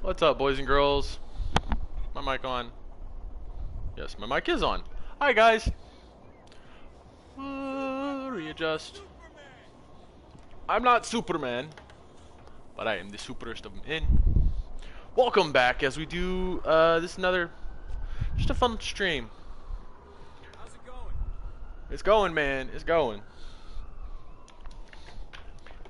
What's up, boys and girls? My mic on? Yes, my mic is on. Hi, guys. Readjust. I'm not Superman, but I am the superest of men. Welcome back as we do this another, just a fun stream. How's it going? It's going, man. It's going.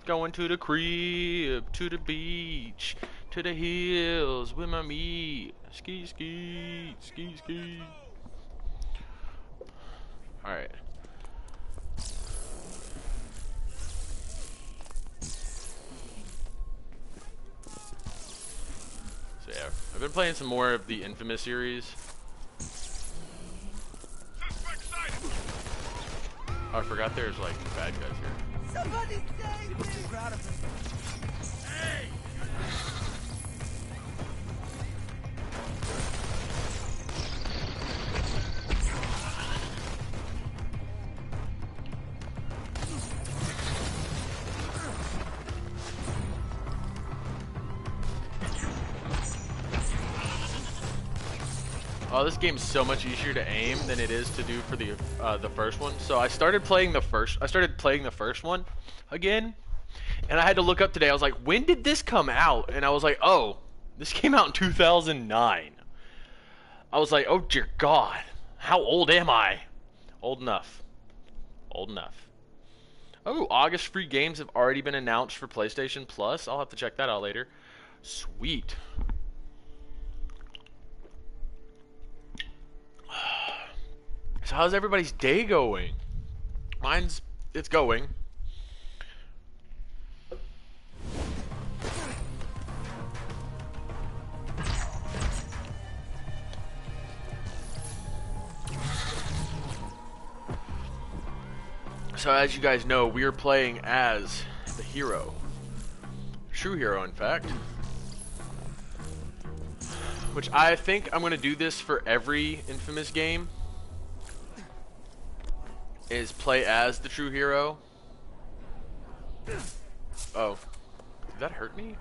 Going to the crib, to the beach, to the hills with my meat. Ski, ski, ski, ski. Alright. So yeah, I've been playing some more of the Infamous series. Oh, I forgot there's like bad guys here. Somebody save me! Proud of him. Hey! Oh, this game's so much easier to aim than it is to do for the first one. So I started playing the first one again, and I had to look up today. I was like, when did this come out? And I was like, oh, this came out in 2009. I was like, oh dear God, how old am I? Old enough. Old enough. Oh, August free games have already been announced for PlayStation Plus. I'll have to check that out later. Sweet. So how's everybody's day going? It's going. So as you guys know, we are playing as the hero. True hero, in fact. Which I think I'm going to do this for every Infamous game. Is play as the true hero. Oh. Did that hurt me?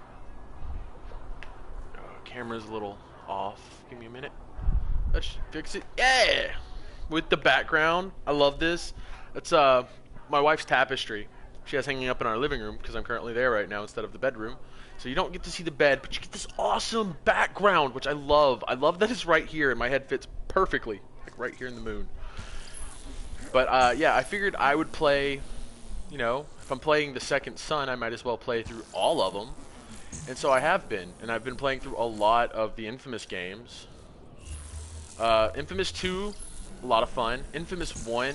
Oh, camera's a little off. Give me a minute. Let's fix it. Yeah! With the background. I love this. It's my wife's tapestry. She has hanging up in our living room because I'm currently there right now instead of the bedroom. So you don't get to see the bed, but you get this awesome background, which I love. I love that it's right here and my head fits perfectly. Like right here in the moon. But, yeah, I figured I would play, you know, if I'm playing the Second Son, I might as well play through all of them. And so I have been, and I've been playing through a lot of the Infamous games. Infamous 2, a lot of fun. Infamous 1,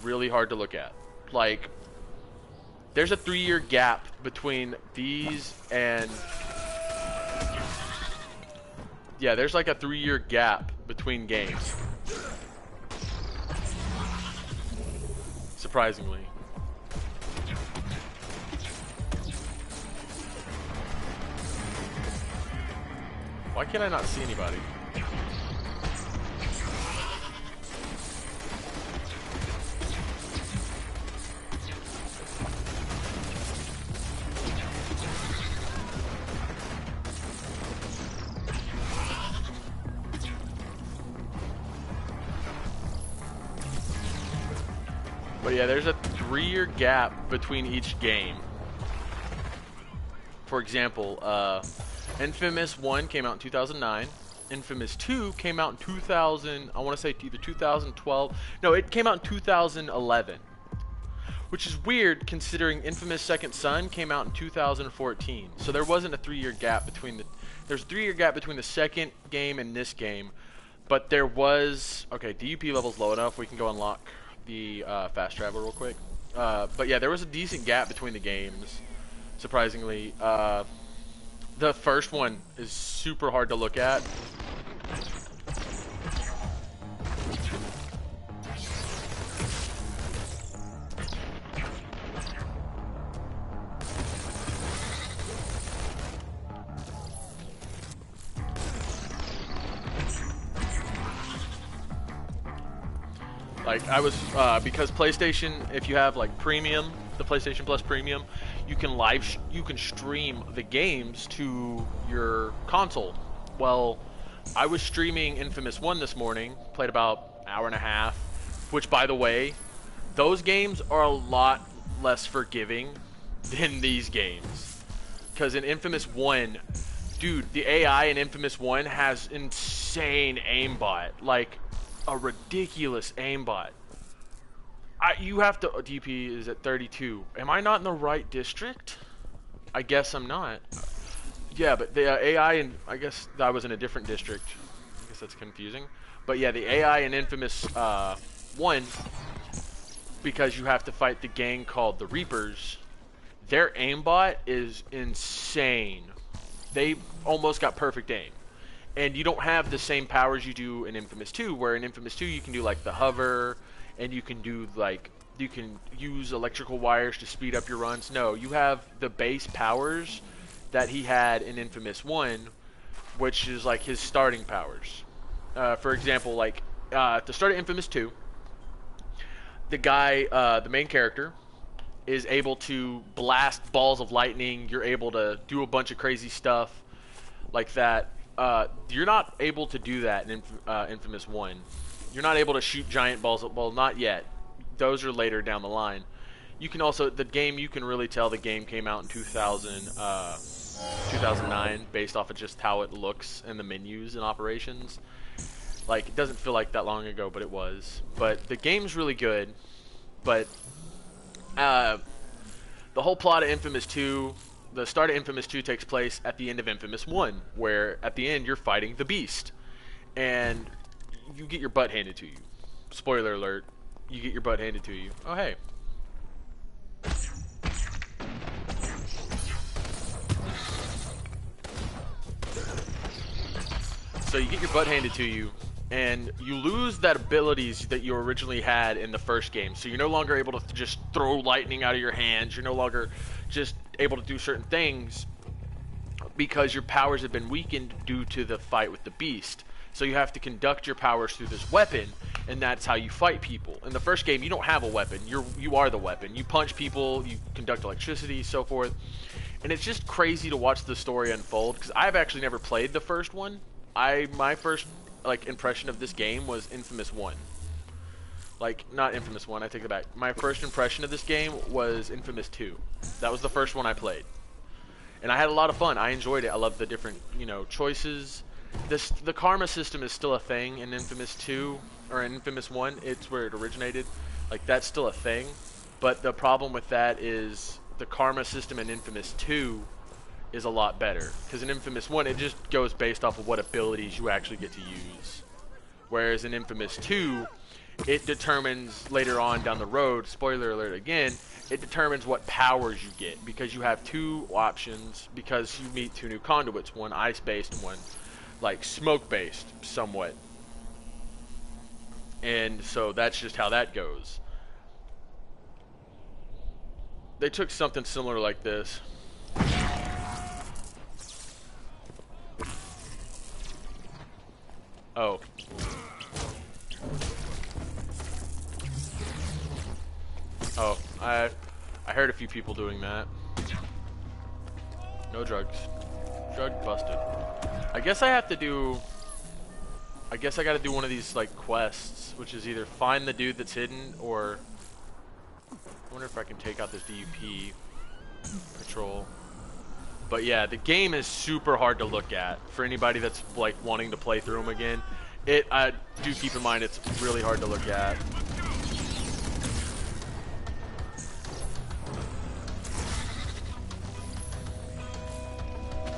really hard to look at. Like, there's a 3-year gap between these and... Yeah, there's like a 3-year gap between games. Surprisingly. Why can I not see anybody? But yeah, there's a 3-year gap between each game. For example, Infamous 1 came out in 2009. Infamous 2 came out in 2000, I want to say either 2012. No, it came out in 2011. Which is weird considering Infamous Second Son came out in 2014. So there wasn't a 3-year gap between the... There's a 3-year gap between the second game and this game. But there was... Okay, DUP level's low enough. We can go unlock the fast travel real quick. But yeah, there was a decent gap between the games, surprisingly. The first one is super hard to look at. Like, I was, because PlayStation, if you have, like, Premium, the PlayStation Plus Premium, you can stream the games to your console. Well, I was streaming Infamous 1 this morning, played about an hour and a half, which, by the way, those games are a lot less forgiving than these games. Because in Infamous 1, dude, the AI in Infamous 1 has insane aimbot. Like, a ridiculous aimbot. You have to... DP is at 32. Am I not in the right district? I guess I'm not. Yeah, but the AI, and I guess I was in a different district. I guess that's confusing. But yeah, the AI in Infamous 1, because you have to fight the gang called the Reapers, their aimbot is insane. They almost got perfect aim. And you don't have the same powers you do in Infamous 2, where in Infamous 2 you can do like the hover, and you can do like, you can use electrical wires to speed up your runs. No, you have the base powers that he had in Infamous 1, which is like his starting powers. For example, like at the start of Infamous 2, the guy, the main character, is able to blast balls of lightning. You're able to do a bunch of crazy stuff like that. You're not able to do that in Infamous 1. You're not able to shoot giant balls. Well, not yet. Those are later down the line. You can also, the game, you can really tell the game came out in 2009 based off of just how it looks and the menus and operations. Like, it doesn't feel like that long ago, but it was. But the game's really good. But the whole plot of Infamous 2, the start of Infamous 2 takes place at the end of Infamous 1, where at the end you're fighting the Beast. And you get your butt handed to you. Spoiler alert, you get your butt handed to you. Oh, hey. So you get your butt handed to you, and you lose that abilities that you originally had in the first game. So you're no longer able to just throw lightning out of your hands. You're no longer just able to do certain things because your powers have been weakened due to the fight with the Beast. So you have to conduct your powers through this weapon, and that's how you fight people. In the first game, you don't have a weapon. You are the weapon. You punch people, you conduct electricity, so forth. And it's just crazy to watch the story unfold, because I've actually never played the first one. My first impression of this game was Infamous 1. Like, not Infamous 1, I take it back. My first impression of this game was Infamous 2. That was the first one I played. And I had a lot of fun. I enjoyed it. I loved the different, choices. The karma system is still a thing in Infamous 2, or in Infamous 1. It's where it originated. Like, that's still a thing. But the problem with that is the karma system in Infamous 2 is a lot better. Because in Infamous 1, it just goes based off of what abilities you actually get to use. Whereas in Infamous 2, it determines later on down the road, spoiler alert again, it determines what powers you get. Because you have two options, because you meet two new conduits. One ice-based and one like smoke-based, somewhat. And so that's just how that goes. They took something similar like this. Oh. Oh, I heard a few people doing that. No drugs. Drug busted. I guess I have to do... I guess I gotta do one of these, like, quests, which is either find the dude that's hidden, or... I wonder if I can take out this DUP patrol. But yeah, the game is super hard to look at. For anybody that's, like, wanting to play through them again, do keep in mind it's really hard to look at.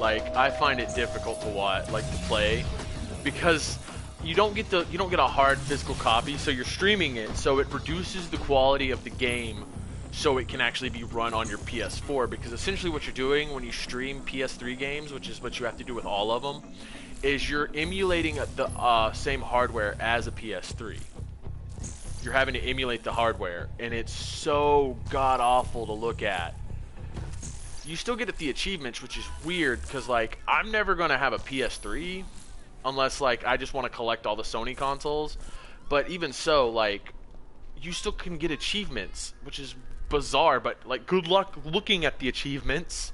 Like, I find it difficult to watch, like, to play, because you don't get a hard physical copy, so you're streaming it, so it reduces the quality of the game, so it can actually be run on your PS4. Because essentially, what you're doing when you stream PS3 games, which is what you have to do with all of them, is you're emulating the same hardware as a PS3. You're having to emulate the hardware, and it's so god awful to look at. You still get the achievements, which is weird, because, like, I'm never going to have a PS3 unless, like, I just want to collect all the Sony consoles. But even so, like, you still can get achievements, which is bizarre, but like good luck looking at the achievements.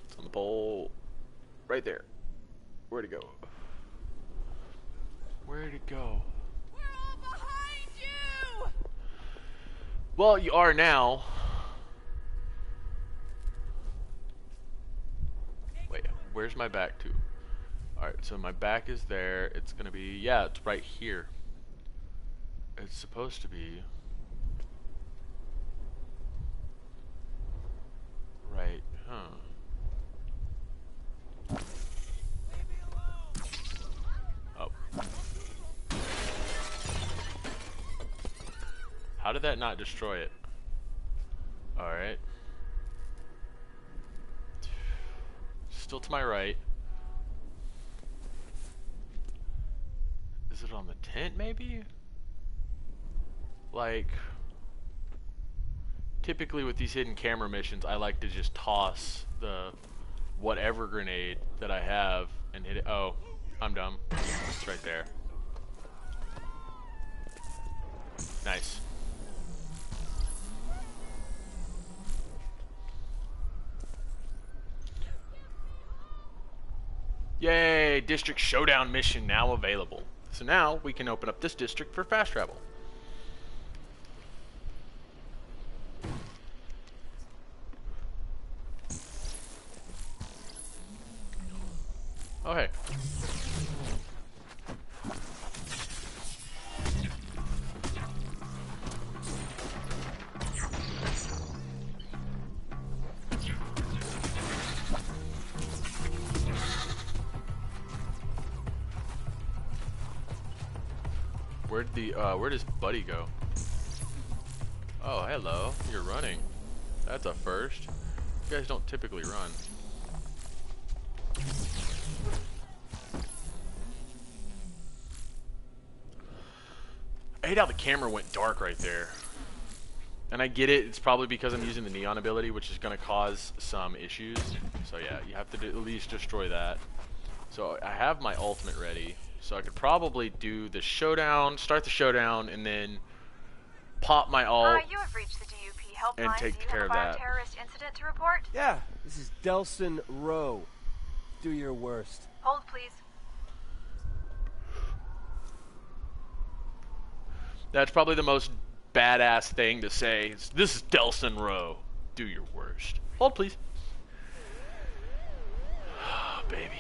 It's on the pole. Right there. Where'd it go? Where'd it go? We're all behind you! Well, you are now. Wait, where's my back to? Alright, so my back is there. It's gonna be, yeah, it's right here. It's supposed to be right, huh? Leave me alone! Oh. How did that not destroy it? Alright. Still to my right. Is it on the tent, maybe? Like, typically with these hidden camera missions, I like to just toss the whatever grenade that I have and hit it. Oh, I'm dumb. It's right there. Nice. Yay! District Showdown mission now available. So now we can open up this district for fast travel. Oh, hey. Where does Buddy go? Oh, hello. You're running. That's a first. You guys don't typically run. I hate how the camera went dark right there. And I get it, it's probably because I'm using the neon ability, which is going to cause some issues. So yeah, you have to at least destroy that. So I have my ultimate ready. So I could probably do the showdown, start the showdown, and then pop my ult You have reached the DUP helpline. and take care of that. Terrorist incident to report? Yeah, this is Delson Rowe. Do your worst. Hold, please. That's probably the most badass thing to say. This is Delson Rowe. Do your worst. Hold, please. Oh, baby.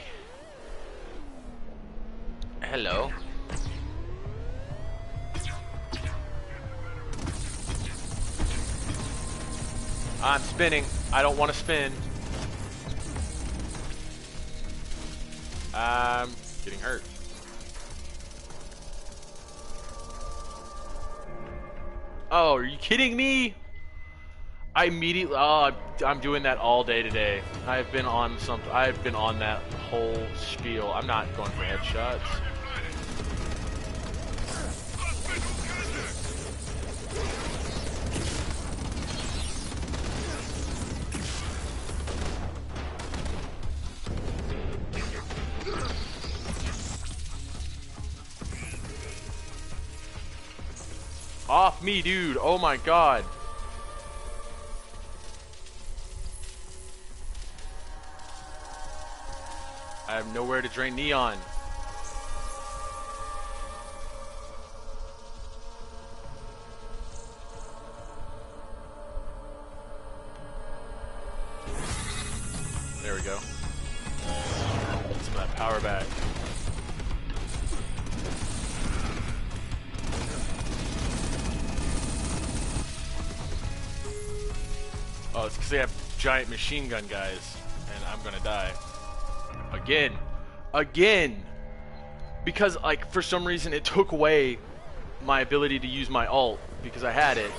Hello. I'm spinning. I don't want to spin. I'm getting hurt. Oh, are you kidding me? I immediately. Oh, I'm doing that all day today. I've been on that whole spiel. I'm not going for headshots. Off me, dude. Oh my god. I have nowhere to drain neon. There we go. Get some of that power back. Oh, it's because they have giant machine gun guys, and I'm gonna die. Again. Again! Because, like, for some reason it took away my ability to use my ult, because I had it.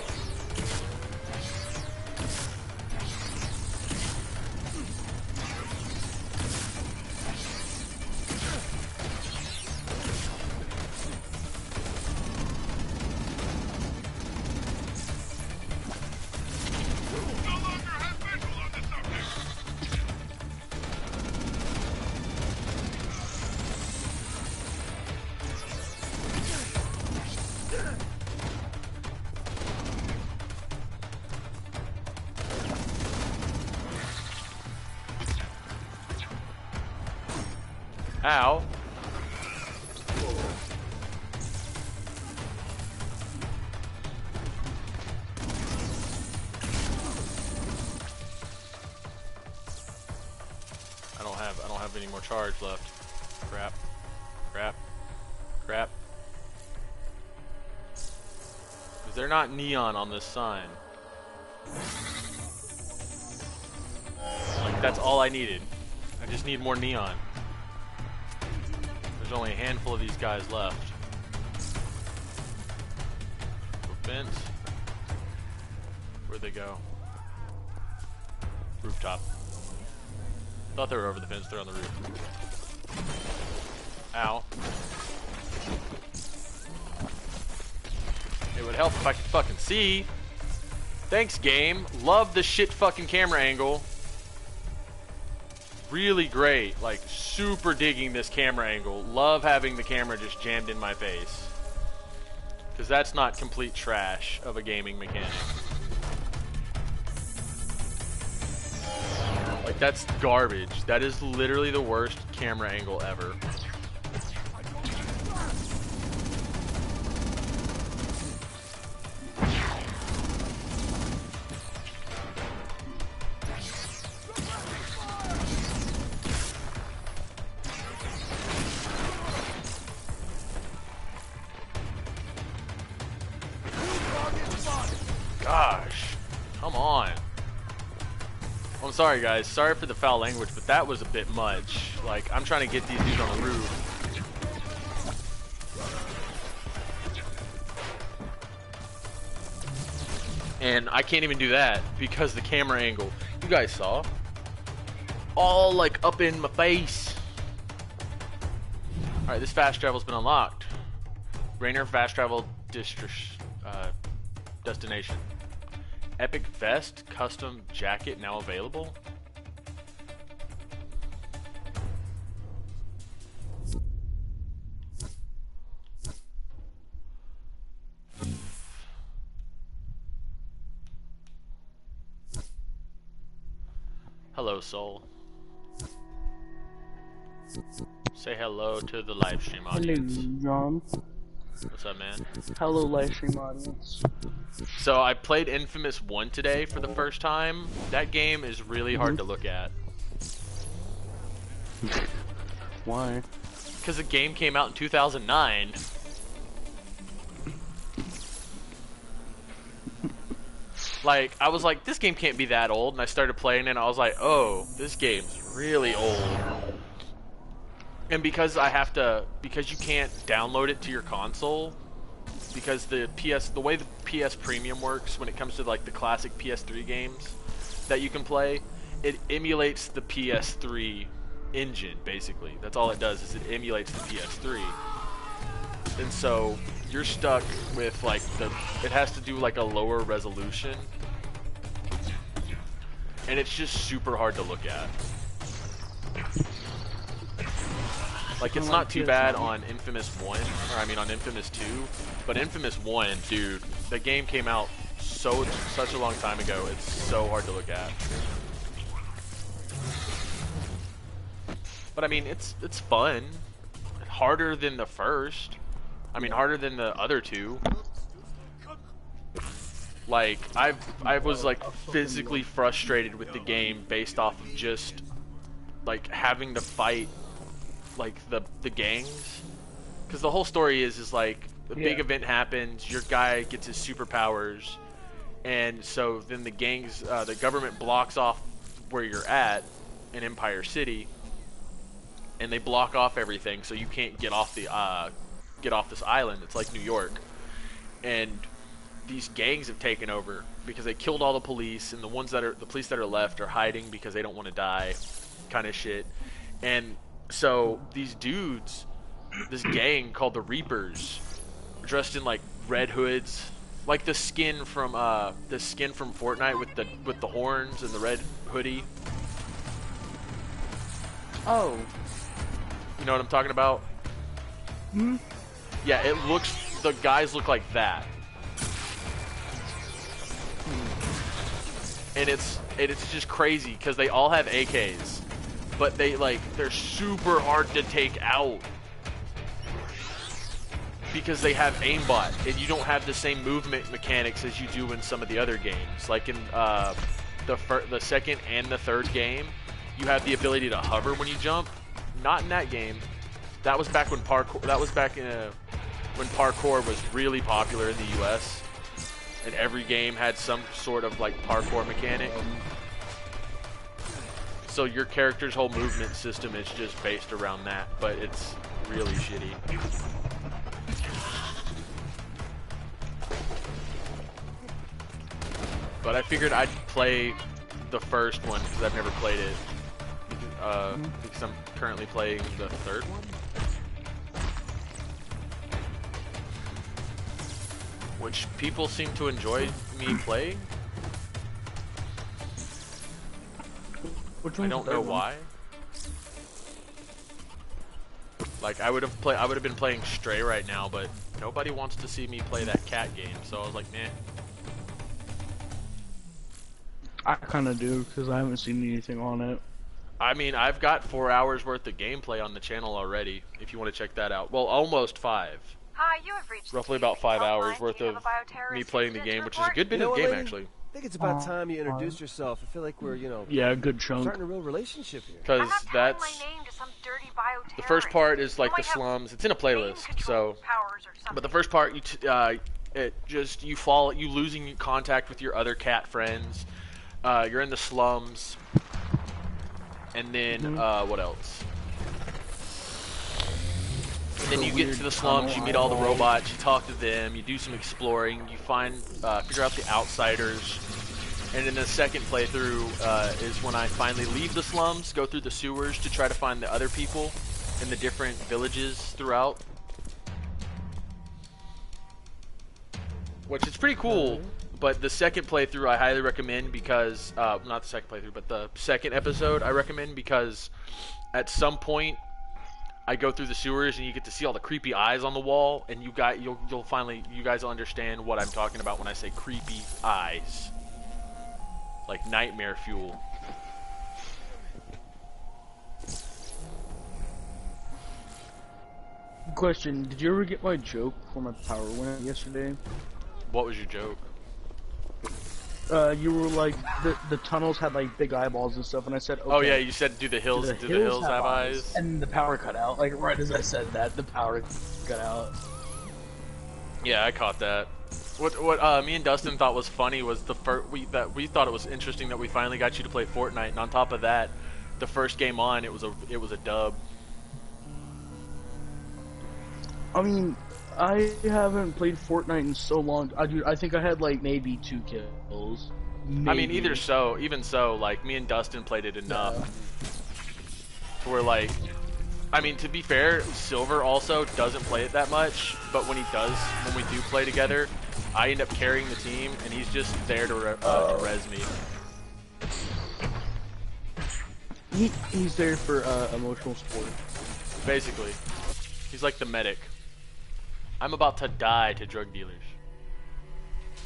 Ow. I don't have any more charge left. Crap. Crap. Crap. Is there not neon on this sign? Like, that's all I needed. I just need more neon. There's only a handful of these guys left. Fence. Where'd they go? Rooftop. Thought they were over the fence. They're on the roof. Ow. It would help if I could fucking see. Thanks, game. Love the shit fucking camera angle. Really great. Like, super digging this camera angle. Love having the camera just jammed in my face. Because that's not complete trash of a gaming mechanic. Like, that's garbage. That is literally the worst camera angle ever. Gosh, come on. I'm sorry guys, sorry for the foul language, but that was a bit much. Like, I'm trying to get these dudes on the roof. And I can't even do that because the camera angle, you guys saw, all like up in my face. Alright, this fast travel's been unlocked. Rainer fast travel destination. Epic vest, custom jacket now available. Hello, soul. Say hello to the live stream audience. Hello, John. What's up, man? Hello, live stream audience. So I played Infamous 1 today for the first time. That game is really hard to look at. Why? Because the game came out in 2009. Like, I was like, this game can't be that old, and I started playing it, and I was like, oh, this game's really old. And because because you can't download it to your console, because the way the PS Premium works when it comes to like the classic PS3 games that you can play, it emulates the PS3 engine, basically. That's all it does, is it emulates the PS3. And so you're stuck with like it has to do like a lower resolution, and it's just super hard to look at. Like, it's not too bad on Infamous 1, or I mean on Infamous 2, but Infamous 1, dude, the game came out such a long time ago, it's so hard to look at. But I mean, it's fun. Harder than the first. I mean, harder than the other two. Like, I was like physically frustrated with the game based off of just like having to fight like the gangs, because the whole story is like a big event happens, your guy gets his superpowers, and so then the gangs, the government blocks off where you're at in Empire City, and they block off everything, so you can't get off this island. It's like New York, and these gangs have taken over because they killed all the police, and the police that are left are hiding because they don't want to die, kind of shit. And so these dudes, this gang called the Reapers, dressed in like red hoods, like the skin from Fortnite with the horns and the red hoodie. Oh. You know what I'm talking about? Hmm? Yeah, the guys look like that. And it's just crazy because they all have AKs. but they're super hard to take out because they have aimbot, and you don't have the same movement mechanics as you do in some of the other games. Like in the second and the third game, you have the ability to hover when you jump. Not in that game. That was back when parkour. That was back in when parkour was really popular in the U.S. and every game had some sort of like parkour mechanic. So your character's whole movement system is just based around that, but it's really shitty. But I figured I'd play the first one because I've never played it. Because I'm currently playing the third one. Which people seem to enjoy me playing. I don't know why. Like I would have been playing Stray right now, but nobody wants to see me play that cat game, so I was like, nah. I kind of do, because I haven't seen anything on it. I mean, I've got 4 hours worth of gameplay on the channel already, if you want to check that out. Well, almost 5. Hi, you have reached Roughly the about 5 helpline. hours Do worth you have of a bioterrorist me playing the incident game, to which is a report? good bit You know of what, game, lady? actually. I think it's about time you introduced yourself. I feel like we're, Yeah, a good chunk. starting a real relationship here. Because I'm not telling that's... my name to some dirty bioterrorist. The first part is like Who the might have slums. It's in a brain playlist, control so... powers or something. But the first part, you losing contact with your other cat friends. You're in the slums. And then, what else? And then you get to the slums, you meet all the robots, you talk to them, you do some exploring, you figure out the outsiders. And in the second playthrough is when I finally leave the slums, go through the sewers to try to find the other people in the different villages throughout. Which is pretty cool, but the second playthrough I highly recommend because, not the second playthrough, but the second episode I recommend because at some point I go through the sewers and you get to see all the creepy eyes on the wall, and you guys will understand what I'm talking about when I say creepy eyes. Like nightmare fuel. Question, did you ever get my joke for my power went yesterday? What was your joke? You were like, the tunnels had like big eyeballs and stuff, and I said, okay. Oh yeah, you said do the hills have eyes? And the power cut out. Like right as I said that, the power cut out. Yeah, I caught that. What me and Dustin thought was funny was we thought it was interesting that we finally got you to play Fortnite, and on top of that, the first game on it was a dub. I mean, I haven't played Fortnite in so long. I think I had like maybe 2 kills. Maybe. I mean, even so, like me and Dustin played it enough. To where like, I mean, to be fair, Silver also doesn't play it that much, but when we do play together, I end up carrying the team, and he's just there to res me. He's there for emotional support. Basically, he's like the medic. I'm about to die to drug dealers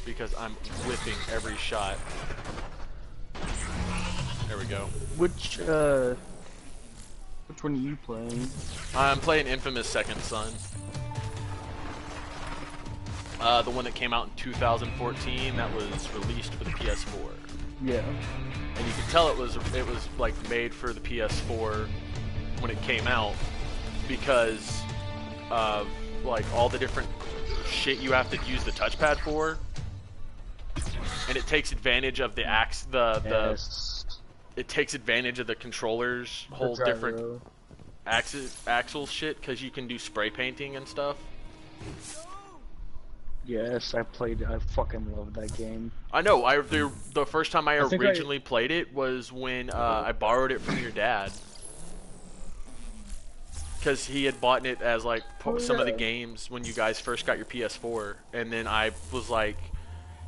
because I'm whipping every shot. There we go. Which one are you playing? I'm playing Infamous Second Son. The one that came out in 2014 that was released for the PS4. Yeah. And you can tell it was like made for the PS4 when it came out because of like all the different shit you have to use the touchpad for, and it takes advantage of it takes advantage of the controller's whole different axle shit because you can do spray painting and stuff. Yes, I fucking loved that game. I know. The first time I originally played it was when I borrowed it from your dad. Because he had bought it as like some of the games when you guys first got your PS4, and then I was like,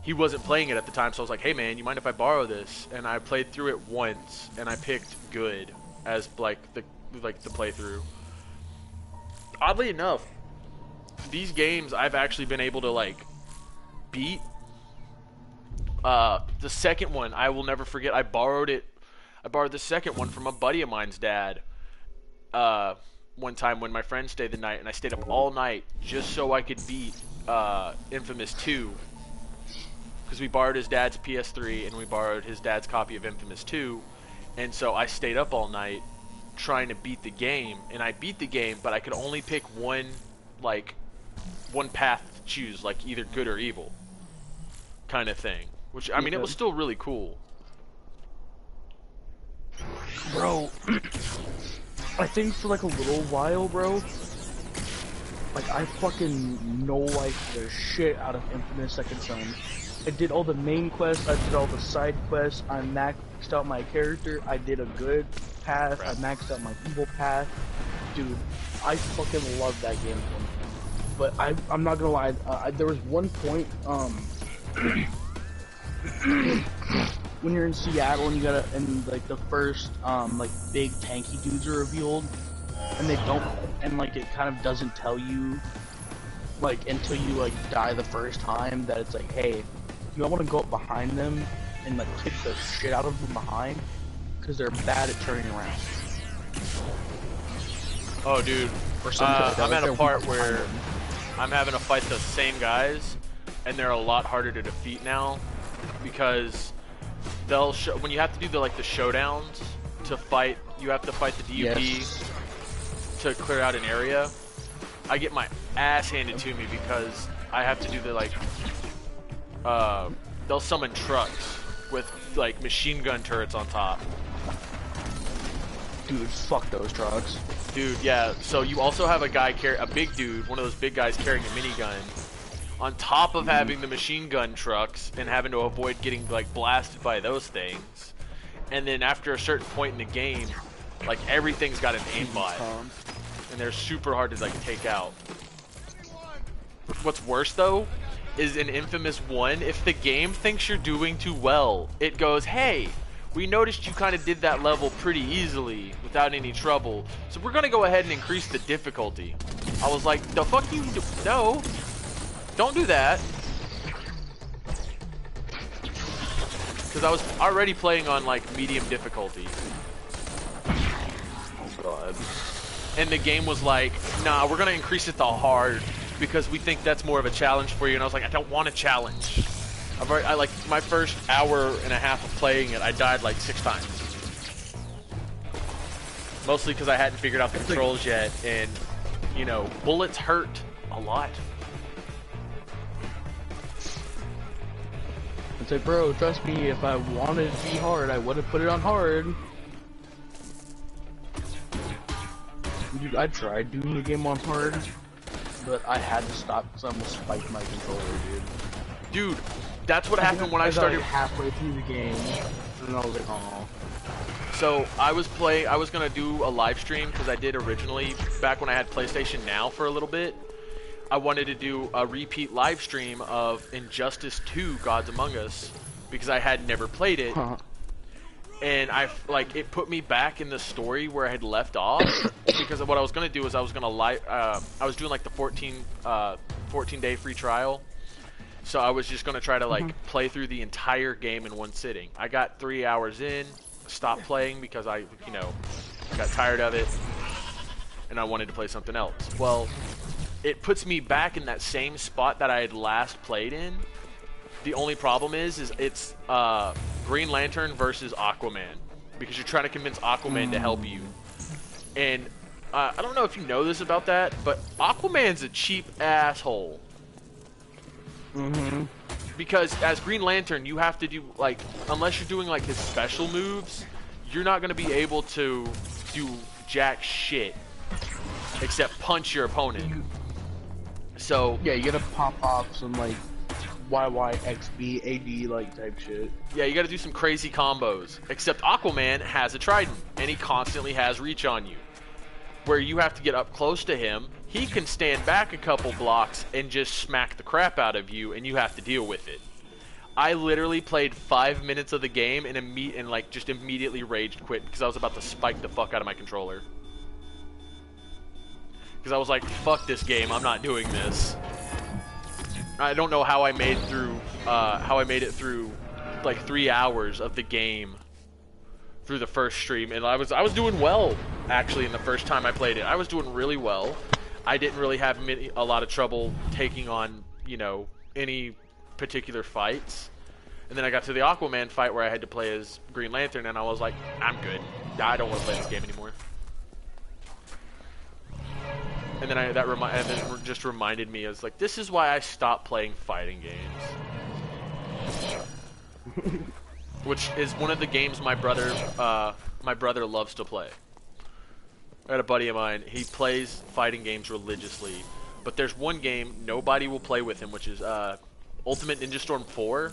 he wasn't playing it at the time, so I was like, hey man, you mind if I borrow this? And I played through it once, and I picked good as like the playthrough. Oddly enough, these games I've actually been able to like beat. The second one I will never forget. I borrowed it. I borrowed the second one from a buddy of mine's dad. One time when my friend stayed the night, and I stayed up all night just so I could beat Infamous 2. Because we borrowed his dad's PS3 and we borrowed his dad's copy of Infamous 2, and so I stayed up all night trying to beat the game, and I beat the game, but I could only pick one path to choose, like either good or evil kind of thing. Which, I mean, it was still really cool. Bro, I think for like a little while, bro, like I fucking no-lifed the shit out of Infamous Second Son. I did all the main quests, I did all the side quests, I maxed out my character, I did a good path, I maxed out my evil path. Dude, I fucking love that game. But I'm not gonna lie, there was one point, when you're in Seattle and you gotta, and like the first, like big tanky dudes are revealed, and they don't, and like it kind of doesn't tell you, like until you like die the first time, that it's like, hey, you might want to go up behind them and like kick the shit out of them behind, because they're bad at turning around. Oh, dude, Or something like that. I'm Like, at a they're part weak behind where them. I'm having to fight the same guys, and they're a lot harder to defeat now, because they'll when you have to do the showdowns to fight, you have to fight the DUP Yes. to clear out an area. I get my ass handed to me because I have to do the they'll summon trucks with like machine gun turrets on top. Dude, fuck those trucks. Dude, yeah. So you also have a guy a big dude, one of those big guys carrying a minigun, on top of having the machine gun trucks and having to avoid getting like blasted by those things. And then after a certain point in the game, like everything's got an aimbot, and they're super hard to like take out. What's worse though is in Infamous 1, if the game thinks you're doing too well, it goes, hey, we noticed you kind of did that level pretty easily without any trouble, so we're gonna go ahead and increase the difficulty. I was like, the fuck you do? No, don't do that. Because I was already playing on like medium difficulty. Oh god. And the game was like, nah, we're gonna increase it to hard because we think that's more of a challenge for you. And I was like, I don't want a challenge. I like my first hour and a half of playing it, I died like 6 times. Mostly because I hadn't figured out the controls yet, and you know, bullets hurt a lot. It's like, bro, trust me, if I wanted it to be hard, I would have put it on hard. Dude, I tried doing the game on hard, but I had to stop because I almost spiked my controller, dude. Dude, that's what happened when I got, started like, halfway through the game, and I was like, oh. So I was gonna do a live stream because I did originally back when I had PlayStation Now for a little bit. I wanted to do a repeat live stream of Injustice 2: Gods Among Us because I had never played it, and it put me back in the story where I had left off. Because what I was gonna do is I was doing like the 14-day free trial. So I was just gonna try to like play through the entire game in one sitting. I got 3 hours in, stopped playing because I, you know, got tired of it, and I wanted to play something else. Well, it puts me back in that same spot that I had last played in. The only problem is it's Green Lantern versus Aquaman, because you're trying to convince Aquaman to help you. And I don't know if you know this about that, but Aquaman's a cheap asshole. Because as Green Lantern, you have to do, like, unless you're doing, like, his special moves, you're not going to be able to do jack shit except punch your opponent. So Yeah, you gotta pop off some, like, YYXB, AD, like, type shit. yeah, you got to do some crazy combos. Except Aquaman has a trident, and he constantly has reach on you, where you have to get up close to him. He can stand back a couple blocks and just smack the crap out of you, and you have to deal with it. I literally played 5 minutes of the game and like just immediately rage quit because I was about to spike the fuck out of my controller. Because I was like, fuck this game, I'm not doing this. I don't know how I made it through like 3 hours of the game through the first stream, and I was doing well actually in the first time I played it. I was doing really well. I didn't really have a lot of trouble taking on, you know, any particular fights. And then I got to the Aquaman fight where I had to play as Green Lantern, and I was like, I'm good. I don't want to play this game anymore. And then it just reminded me, I was like, this is why I stopped playing fighting games. Which is one of the games my brother loves to play. I had a buddy of mine, he plays fighting games religiously, but there's one game nobody will play with him, which is Ultimate Ninja Storm 4.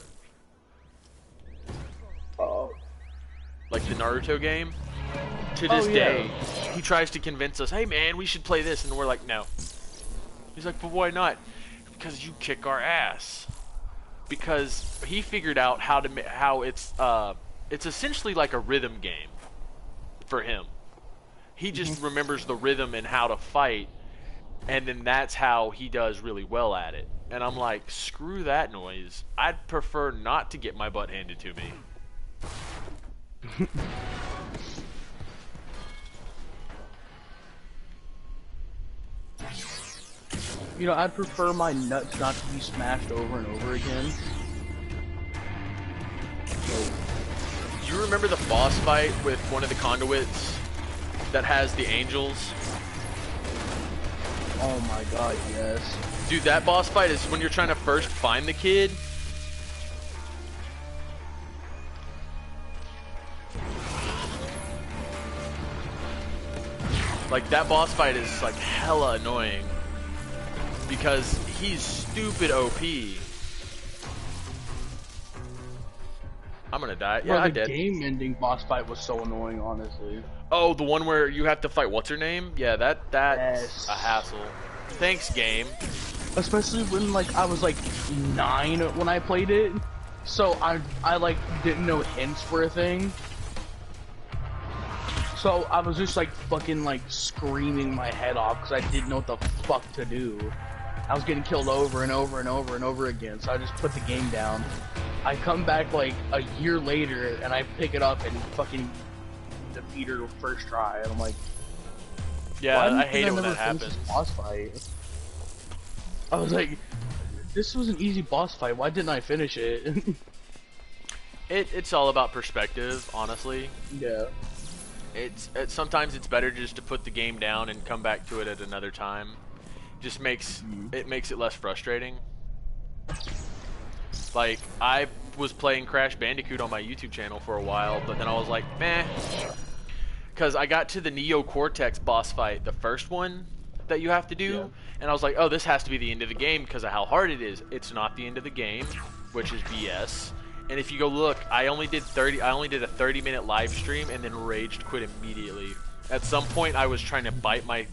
Oh. Like the Naruto game. To this day, he tries to convince us, hey man, we should play this, and we're like, no. He's like, but why not? Because you kick our ass. Because he figured out how it's essentially like a rhythm game for him. He just remembers the rhythm and how to fight, and then that's how he does really well at it. And I'm like, screw that noise. I'd prefer not to get my butt handed to me. You know, I'd prefer my nuts not to be smashed over and over again. You remember the boss fight with one of the conduits that has the angels? Oh my god, yes. Dude, that boss fight is when you're trying to first find the kid. Like, that boss fight is like hella annoying because he's stupid OP. I'm gonna die. Yeah, I did. The game-ending boss fight was so annoying, honestly. Oh, the one where you have to fight what's her name? Yeah, that's Yes. a hassle. Thanks, game. Especially when like I was like 9 when I played it, so I like didn't know hints were a thing. So I was just like fucking like screaming my head off because I didn't know what the fuck to do. I was getting killed over and over and over and over again, so I just put the game down. I come back like a year later and I pick it up and fucking defeat her first try, and I'm like, Yeah, why I hate it when never that finish happens. this boss fight? I was like, this was an easy boss fight. Why didn't I finish it? It's all about perspective, honestly. Yeah. Sometimes it's better just to put the game down and come back to it at another time. Just makes it less frustrating. Like, I was playing Crash Bandicoot on my YouTube channel for a while, but then I was like, meh. Because I got to the Neo Cortex boss fight, the first one that you have to do, and I was like, oh, this has to be the end of the game because of how hard it is. It's not the end of the game, which is BS. And if you go look, I only did a 30-minute live stream and then raged quit immediately. At some point, I was trying to bite my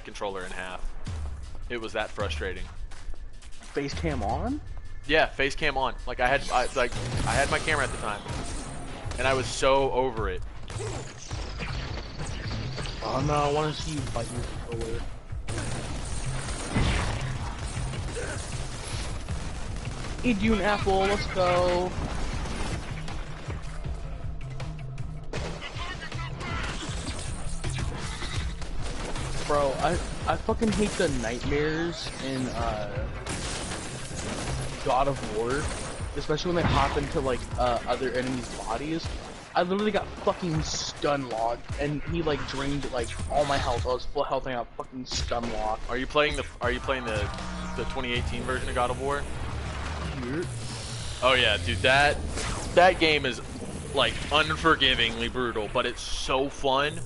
controller in half. It was that frustrating. Face cam on? Yeah, face cam on. Like I had my camera at the time, and I was so over it. Oh no, I want to see you bite your controller. Eat you an apple, let's go. Bro, I fucking hate the nightmares in God of War, especially when they hop into like other enemies' bodies. I literally got fucking stun locked, and he like drained like all my health. I was full health, and I got fucking stun locked. Are you playing the 2018 version of God of War? Oh yeah, dude, that game is like unforgivingly brutal, but it's so fun.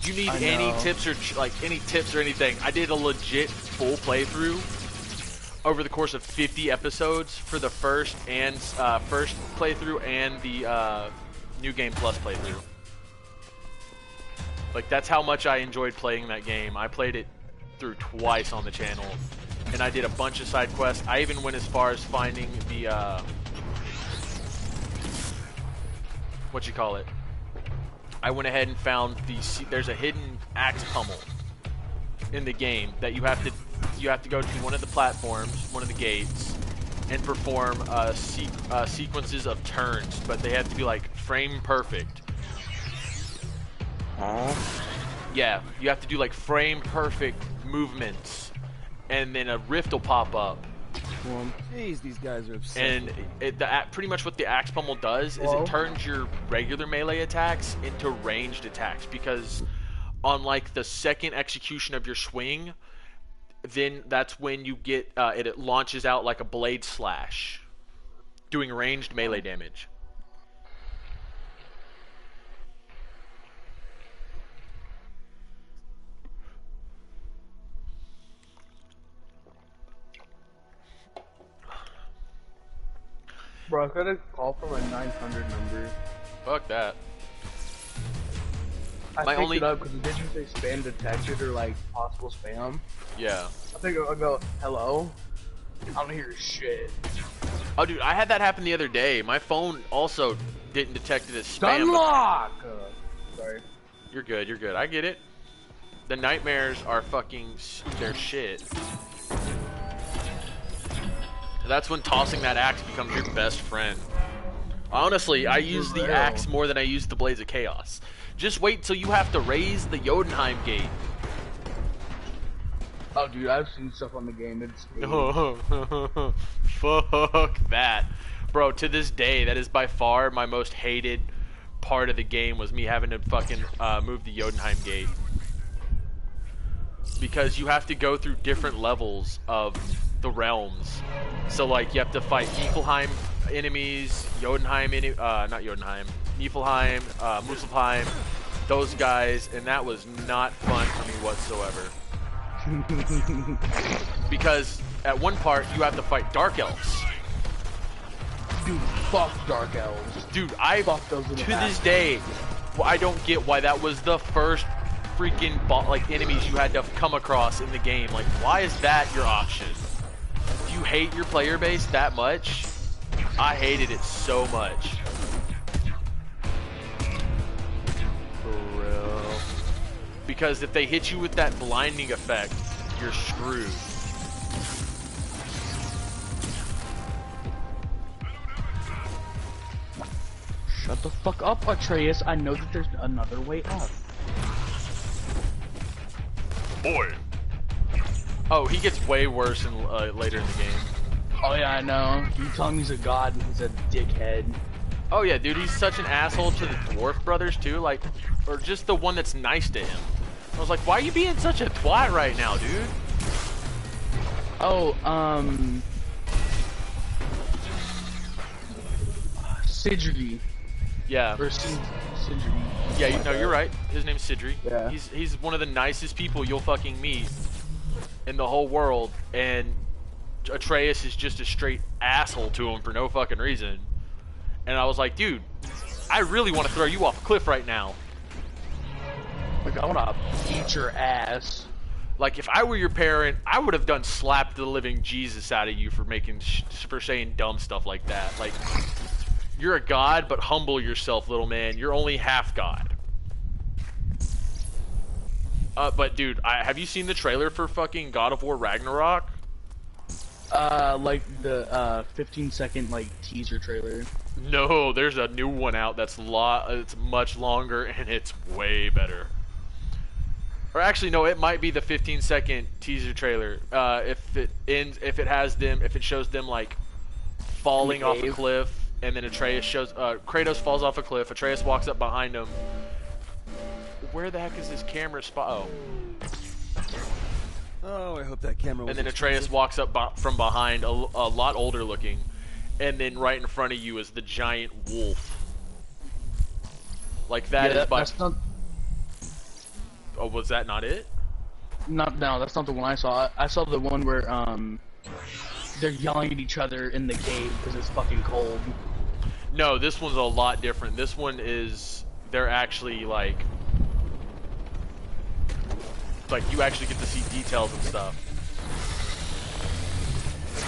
Do you need any tips or anything? I did a legit full playthrough over the course of 50 episodes for the first playthrough and the New Game Plus playthrough. Like, that's how much I enjoyed playing that game. I played it through twice on the channel, and I did a bunch of side quests. I even went as far as finding the what you call it. I went ahead and found there's a hidden axe pummel in the game that you have to go to one of the platforms, one of the gates, and perform sequences of turns, but they have to be like frame perfect. Yeah, you have to do like frame perfect movements, and then a rift will pop up. Jeez, these guys are obsessed. And pretty much what the axe pummel does is it turns your regular melee attacks into ranged attacks, because on like the second execution of your swing, then that's when you get it launches out like a blade slash, doing ranged melee damage. Bro, I got a call from a 900 number. Fuck that. I My picked only- it up because it didn't say spam detected or like possible spam. Yeah. I think I'll go, hello? I don't hear shit. Oh, dude, I had that happen the other day. My phone also didn't detect it as spam. Gunlock! Sorry. You're good, you're good. I get it. The nightmares are fucking their shit. That's when tossing that axe becomes your best friend. Honestly, I use the axe more than I use the Blades of Chaos. Just wait till you have to raise the Jotunheim gate. Oh, dude, I've seen stuff on the game. It's Fuck that. Bro, to this day, that is by far my most hated part of the game, was me having to fucking move the Jotunheim gate. Because you have to go through different levels of the realms. So like you have to fight Niflheim enemies, Jotunheim not Jotunheim, Niflheim, Muspelheim, those guys, and that was not fun for me whatsoever. Because at one part you have to fight Dark Elves. Dude, fuck Dark Elves. Dude, I Fuck those in the to back. this day, I don't get why that was the first freaking like enemies you had to come across in the game. Like, why is that your option? If you hate your player base that much, I hated it so much. For real. Because if they hit you with that blinding effect, you're screwed. Shut the fuck up, Atreus. I know that there's another way up. Boy. Oh, he gets way worse in, later in the game. Oh yeah, I know. You tell him he's a god and he's a dickhead. Oh yeah, dude, he's such an asshole to the dwarf brothers too, like, or just the one that's nice to him. I was like, why are you being such a twat right now, dude? Oh, Sidri. Yeah. Or Sidri. Yeah, no, you're right. His name's Sidri. Yeah. He's one of the nicest people you'll fucking meet in the whole world, and Atreus is just a straight asshole to him for no fucking reason. And I was like, dude, I really want to throw you off a cliff right now. Like, I wanna beat your ass. Like, if I were your parent, I would have done slap the living Jesus out of you for for saying dumb stuff like that. Like, you're a god, but humble yourself, little man. You're only half god. But dude, have you seen the trailer for fucking God of War Ragnarok? Like the 15-second like teaser trailer. No, there's a new one out that's it's much longer and it's way better. Or actually, no, it might be the 15-second teaser trailer. If it shows them like falling off a cliff, and then Kratos falls off a cliff. Atreus walks up behind him. Where the heck is this camera spot? Oh, I hope that camera was And then expensive. Atreus walks up from behind, a lot older looking, and then right in front of you is the giant wolf. Like that is by. That's not. Oh, was that not it? No, that's not the one I saw. I saw the one where they're yelling at each other in the cave because it's fucking cold. No, this one's a lot different. This one is they're actually like you actually get to see details and stuff.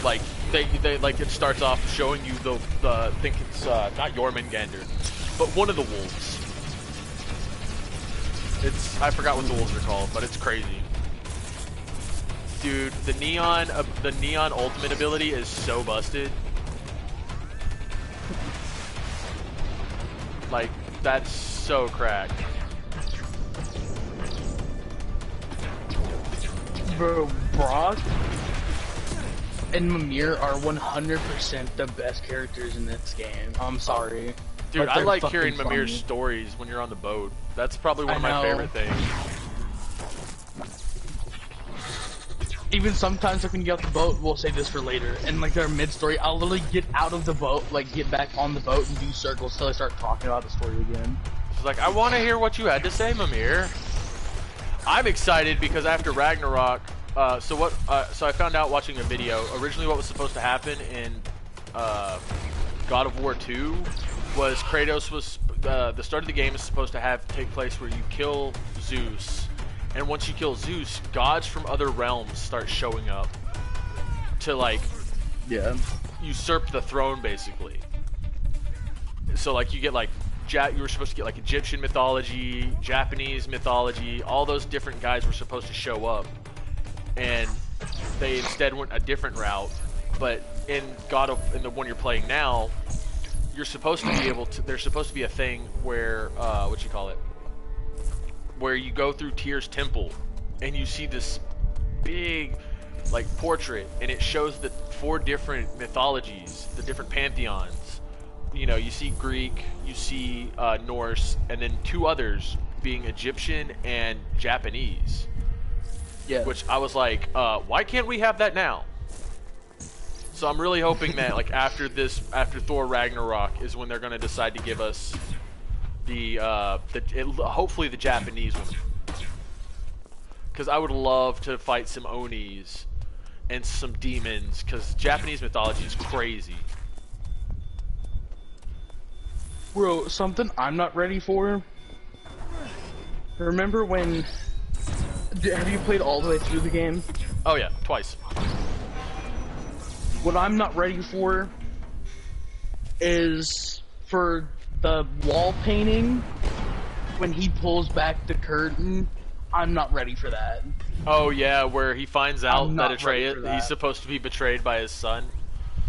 Like they like it starts off showing you the I think it's not Jormungandr, but one of the wolves. I forgot what the wolves are called, but it's crazy. Dude, the neon ultimate ability is so busted. Like, that's so cracked. Bro, Brock and Mimir are 100% the best characters in this game. I'm sorry. Dude, But I they're like fucking hearing Mimir's funny. stories when you're on the boat. That's probably one of I my know. favorite things. Even sometimes like when you get off the boat, we'll save this for later. And like their mid-story, I'll literally get out of the boat, like get back on the boat and do circles till I start talking about the story again. It's like, I want to hear what you had to say, Mimir. I'm excited because after Ragnarok, so I found out watching a video. Originally, what was supposed to happen in God of War 2 was Kratos was the start of the game is supposed to take place where you kill Zeus, and once you kill Zeus, gods from other realms start showing up to like usurp the throne, basically. So like you get like you were supposed to get like Egyptian mythology, Japanese mythology, all those different guys were supposed to show up, and they instead went a different route. But in the one you're playing now, you're supposed to be able to. There's supposed to be a thing where where you go through Tyr's temple, and you see this big like portrait, and it shows the 4 different mythologies, the different pantheons. You know, you see Greek, you see Norse, and then 2 others being Egyptian and Japanese. Yeah. Which I was like, why can't we have that now? So I'm really hoping that like after Thor Ragnarok is when they're gonna decide to give us hopefully the Japanese one. Because I would love to fight some Onis and some demons, because Japanese mythology is crazy. Bro, something I'm not ready for. Remember when... Have you played all the way through the game? Oh yeah, twice. What I'm not ready for is for the wall painting when he pulls back the curtain. I'm not ready for that. Oh yeah, where he finds out I'm that not ready for that. he's supposed to be betrayed by his son.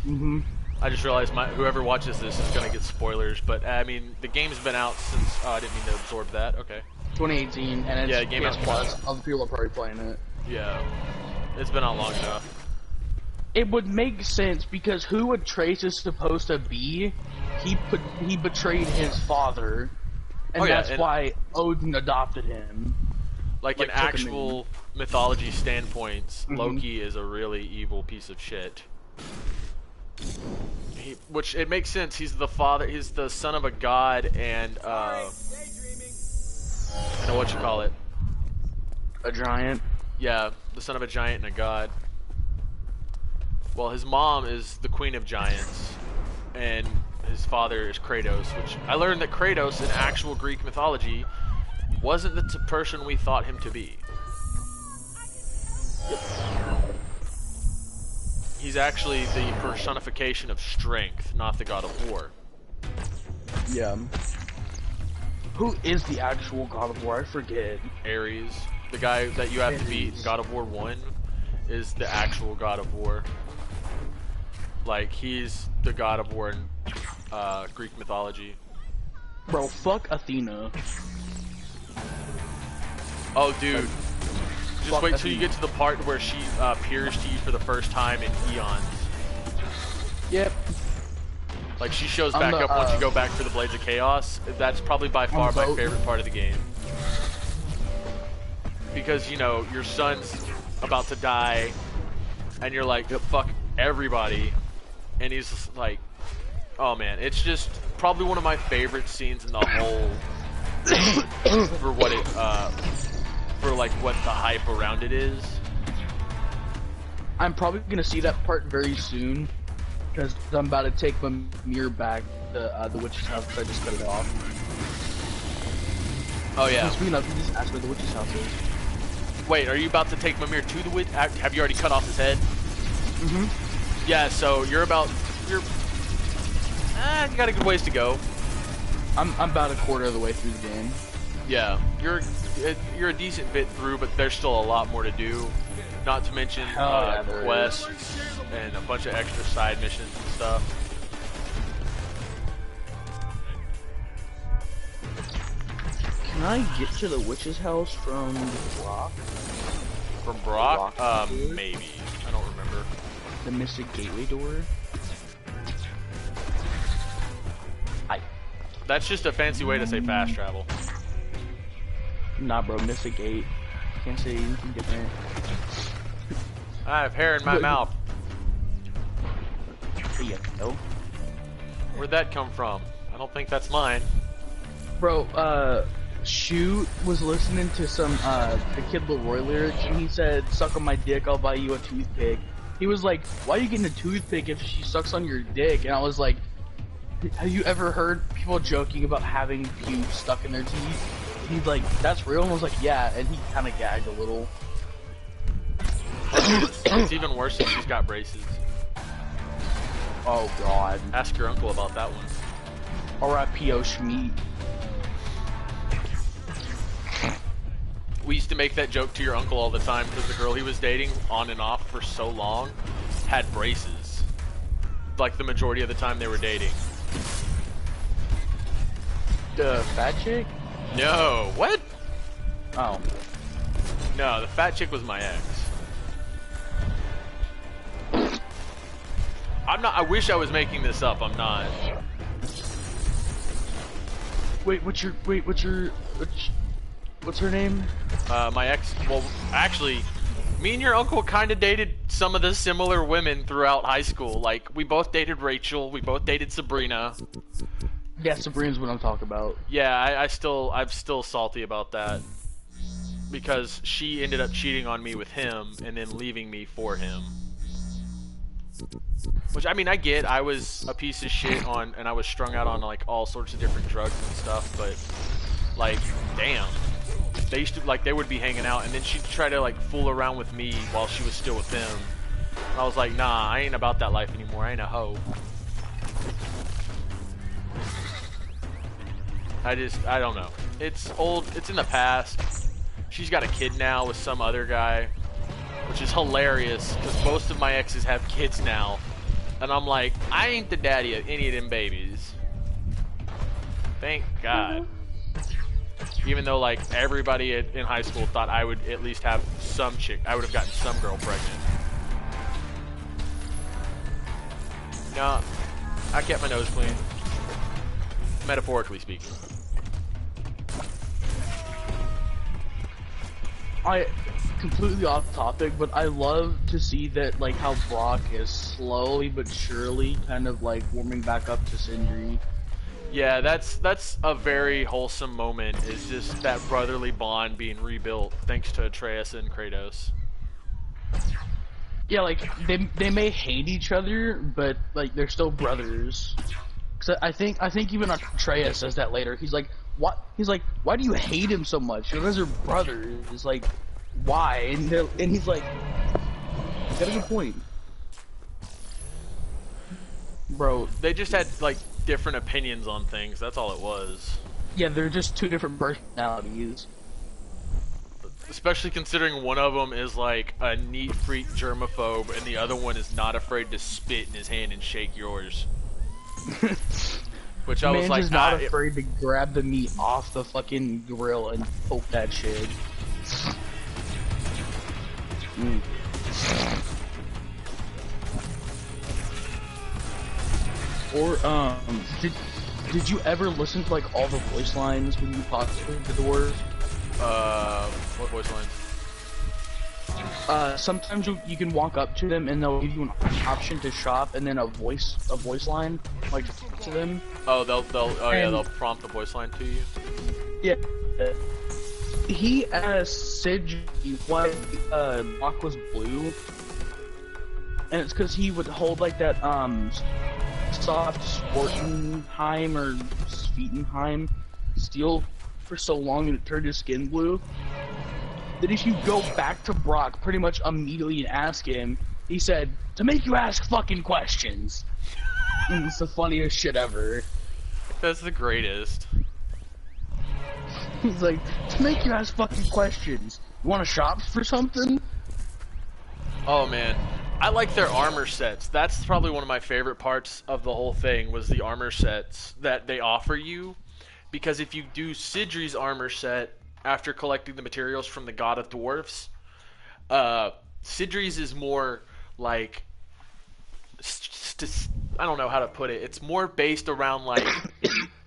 Mm-hmm. I just realized whoever watches this is gonna get spoilers, but I mean the game's been out since. I didn't mean to absorb that. Okay. 2018, and it's Yeah, Game PS out. Plus. Other people are probably playing it. Yeah, it's been out long enough. It would make sense because who Atreus is supposed to be, he betrayed his father, and Oh, yeah, that's and- why Odin adopted him. Like Like, in took him actual mythology standpoints, Mhm. Loki is a really evil piece of shit. Which it makes sense. He's the father. He's the son of a god, and I know what you call it. A giant. Yeah, the son of a giant and a god. Well, his mom is the queen of giants, and his father is Kratos, which I learned that Kratos in actual Greek mythology wasn't the person we thought him to be. He's actually the personification of strength, not the god of war. Yeah. Who is the actual God of War? I forget. Ares, the guy that you have to beat in God of War 1, is the actual god of war. Like, he's the god of war in Greek mythology. Bro, fuck Athena. Oh, dude. Just Fuck wait till you Athena. get to the part where she appears to you for the first time in eons. Yep. Like, she shows On back the, up once you go back for the Blades of Chaos. That's probably by far the my boat. favorite part of the game. Because, you know, your son's about to die, and you're like, fuck everybody. And he's just like, oh man, it's just probably one of my favorite scenes in the whole for what it for like what the hype around it is. I'm probably gonna see that part very soon because I'm about to take Mimir back to the witch's house because I just cut it off. Oh yeah. Speaking of, just ask where the witch's house is. Wait, are you about to take Mimir to the witch? Have you already cut off his head? Mhm. Yeah. So you got a good ways to go. I'm about a quarter of the way through the game. Yeah, you're a decent bit through, but there's still a lot more to do. Not to mention yeah, there quests and a bunch of extra side missions and stuff. Can I get to the witch's house from the block? From Brock? Brock. Maybe. I don't remember. The Mystic Gateway door? That's just a fancy way to say fast travel. Nah, bro, Mystic Gate. Can't say anything different. I have hair in my mouth. Yeah, no. Where'd that come from? I don't think that's mine. Bro, Shoot was listening to some, the Kid Leroy lyrics, and he said, "Suck on my dick, I'll buy you a toothpick." He was like, "Why are you getting a toothpick if she sucks on your dick?" And I was like, have you ever heard people joking about having pubes stuck in their teeth? He's like, "That's real?" And I was like, "Yeah," and he kind of gagged a little. It's even worse if she's got braces. Oh god. Ask your uncle about that one. R.I.P.O. Schmeat. We used to make that joke to your uncle all the time because the girl he was dating on and off for so long had braces. Like the majority of the time they were dating. The fat chick? No, what? Oh. No, the fat chick was my ex. I'm not. I wish I was making this up. I'm not. What's her name? My ex. Well, actually, me and your uncle kind of dated some of the similar women throughout high school. Like we both dated Rachel. We both dated Sabrina. Yeah, Sabrina's what I'm talking about. Yeah, I'm still salty about that because she ended up cheating on me with him and then leaving me for him. Which I mean, I get. I was a piece of shit and I was strung out on like all sorts of different drugs and stuff. But like, damn, they used to like they would be hanging out and then she'd try to like fool around with me while she was still with him. And I was like, nah, I ain't about that life anymore. I ain't a hoe. I don't know. It's old. It's in the past. She's got a kid now with some other guy, which is hilarious because most of my exes have kids now. And I'm like, I ain't the daddy of any of them babies. Thank God. Even though like everybody in high school thought I would at least have some chick. I would have gotten some girl pregnant. No, I kept my nose clean. Metaphorically speaking. I completely off topic, but I love to see that like how Brock is slowly but surely kind of like warming back up to Sindri. Yeah, that's a very wholesome moment. Is just that brotherly bond being rebuilt thanks to Atreus and Kratos. Yeah, like they may hate each other, but like they're still brothers. Cause I think even Atreus says that later. He's like, what? He's like, why do you hate him so much? You guys are brothers. It's like, why? And he's like, you got a good point, bro. They just had like different opinions on things. That's all it was. Yeah, they're just two different personalities. Especially considering one of them is like a neat freak germaphobe, and the other one is not afraid to spit in his hand and shake yours. Which I was like, is not afraid to grab the meat off the fucking grill and poke that shit. Mm. Or did you ever listen to like all the voice lines when you talked to the dwarves? What voice lines? Sometimes you can walk up to them and they'll give you an option to shop, and then a voice line like to them. Oh, they'll prompt the voice line to you. Yeah. He asked Sid why Brock was blue, and it's because he would hold like that soft Sportenheim or Sweetenheim steel for so long and it turned his skin blue. That if you go back to Brock pretty much immediately and ask him, he said, to make you ask fucking questions. And it's the funniest shit ever. That's the greatest. He's like, to make you ask fucking questions. You want to shop for something? Oh man, I like their armor sets. That's probably one of my favorite parts of the whole thing was the armor sets that they offer you. Because if you do Sidri's armor set after collecting the materials from the God of Dwarfs, Sidri's is more like I don't know how to put it. It's more based around like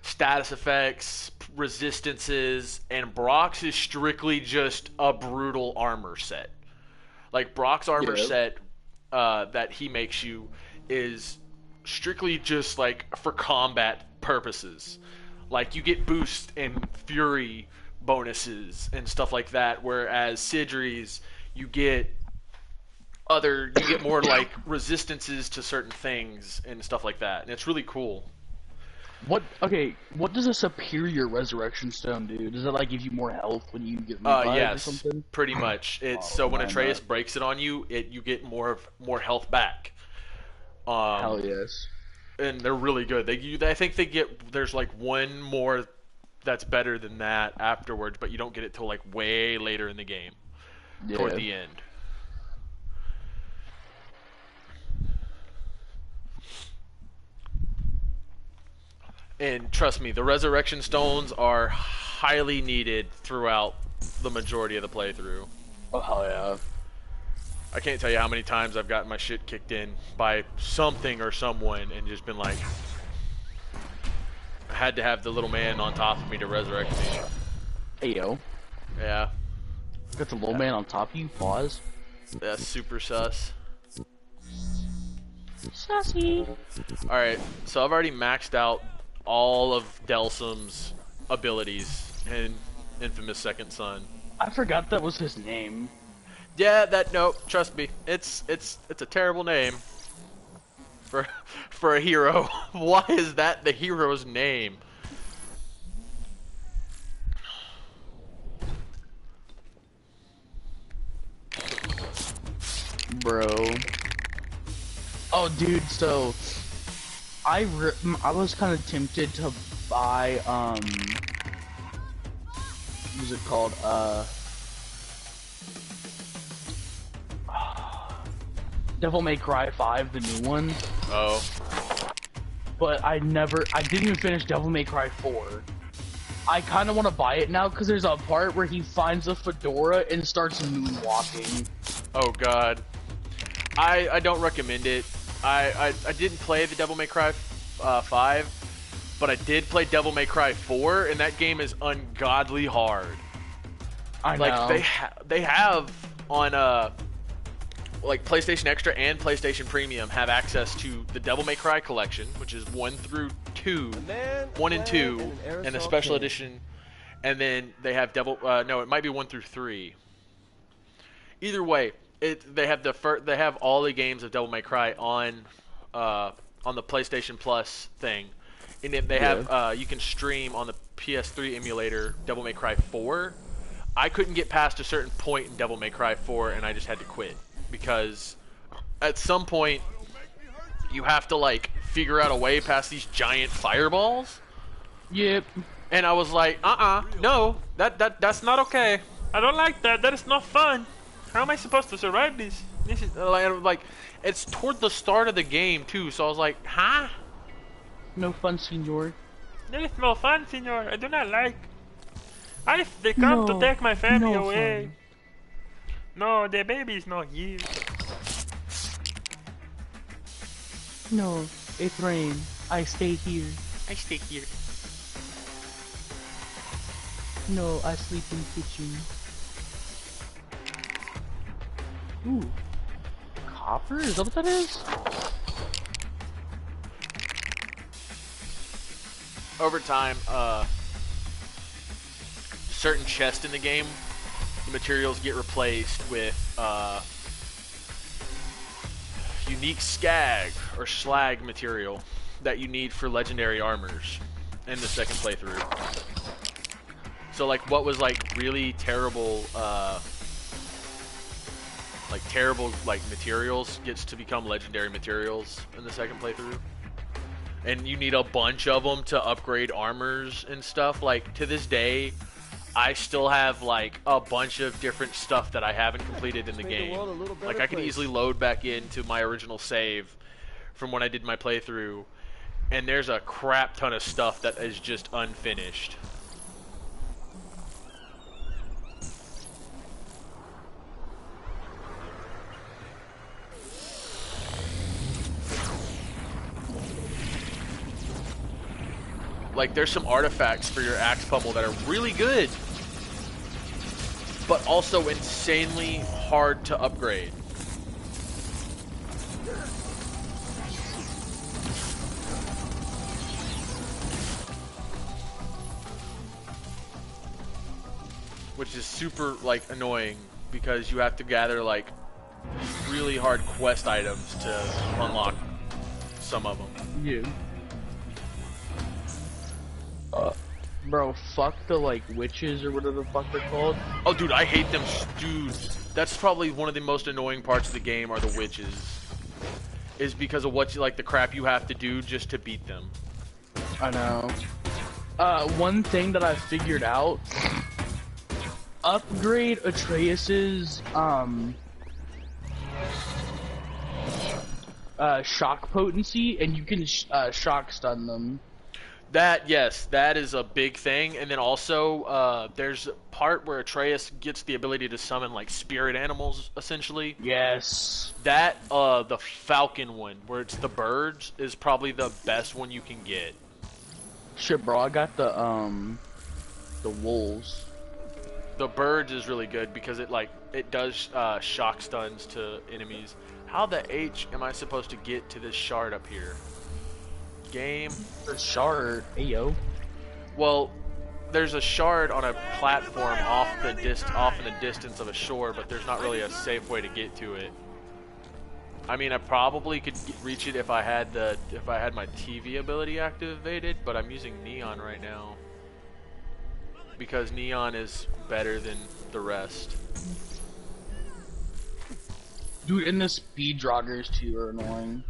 status effects, resistances, and Brock's is strictly just a brutal armor set. Like Brock's armor set that he makes you is strictly just like for combat purposes. Like you get boost and fury bonuses and stuff like that, whereas Sidri's you get more like resistances to certain things and stuff like that, and it's really cool. What does a superior resurrection stone do? Does it like give you more health when you get revived yes, or something? pretty much. It's so when Atreus breaks it on you, you get more health back. Hell yes. And they're really good. I think there's like one more that's better than that afterwards, but you don't get it till like way later in the game, toward the end. And trust me, the resurrection stones are highly needed throughout the majority of the playthrough. Oh hell yeah. I can't tell you how many times I've gotten my shit kicked in by something or someone and just been like, I had to have the little man on top of me to resurrect me. Hey yo. Yeah. Got the little man on top of you? Pause. That's super sus. Sassy. Alright, so I've already maxed out all of Delsum's abilities in Infamous Second Son. I forgot that was his name. Yeah, trust me, it's a terrible name for a hero. Why is that the hero's name? Bro. Oh dude, so I was kind of tempted to buy what's it called? Devil May Cry 5, the new one. Oh. But I didn't even finish Devil May Cry 4. I kind of want to buy it now because there's a part where he finds a fedora and starts moonwalking. Oh god. I don't recommend it. I didn't play the Devil May Cry 5, but I did play Devil May Cry 4, and that game is ungodly hard. I know. Like they have on like PlayStation Extra and PlayStation Premium have access to the Devil May Cry collection, which is 1 through 2, 1 and 2, and a special edition, and then they have it might be 1 through 3. Either way, they have all the games of Devil May Cry on the PlayStation Plus thing, and then they have you can stream on the PS3 emulator Devil May Cry 4. I couldn't get past a certain point in Devil May Cry 4, and I just had to quit because at some point you have to like figure out a way past these giant fireballs. Yep. And I was like, no, that's not okay. I don't like that. That is not fun. How am I supposed to survive this? This is like, it's toward the start of the game too. So I was like, huh? No fun, senor. There is no fun, senor. I do not like. They come to take my family away. Fun. No, the baby is not here. No, it's rain. I stay here. I stay here. No, I sleep in kitchen. Ooh. Copper? Is that what that is? Over time, certain chests in the game, the materials get replaced with unique skag or slag material that you need for legendary armors in the second playthrough. So like what was like really terrible materials gets to become legendary materials in the second playthrough. And you need a bunch of them to upgrade armors and stuff. Like to this day, I still have like a bunch of different stuff that I haven't completed in the game. Like I could easily load back into my original save from when I did my playthrough, and there's a crap ton of stuff that is just unfinished. Like, there's some artifacts for your axe pummel that are really good, but also insanely hard to upgrade. Which is super, like, annoying because you have to gather, like, really hard quest items to unlock some of them. Yeah. Bro, fuck the, like, witches or whatever the fuck they're called. Oh, dude, I hate them. Dude, that's probably one of the most annoying parts of the game are the witches. Is because of what, like, the crap you have to do just to beat them. I know. One thing that I figured out, upgrade Atreus's, shock potency, and you can, shock stun them. That, yes, that is a big thing. And then also, there's a part where Atreus gets the ability to summon, like, spirit animals, essentially. Yes. That, the falcon one, where it's the birds, is probably the best one you can get. Shit, bro, I got the wolves. The birds is really good because it, like, it does, shock stuns to enemies. How the H am I supposed to get to this shard up here? Game. The shard, ayo. Well, there's a shard on a platform off in the distance of a shore, but there's not really a safe way to get to it. I mean, I probably could reach it if I had my TV ability activated, but I'm using Neon right now because Neon is better than the rest. Dude, and the speed joggers too are annoying.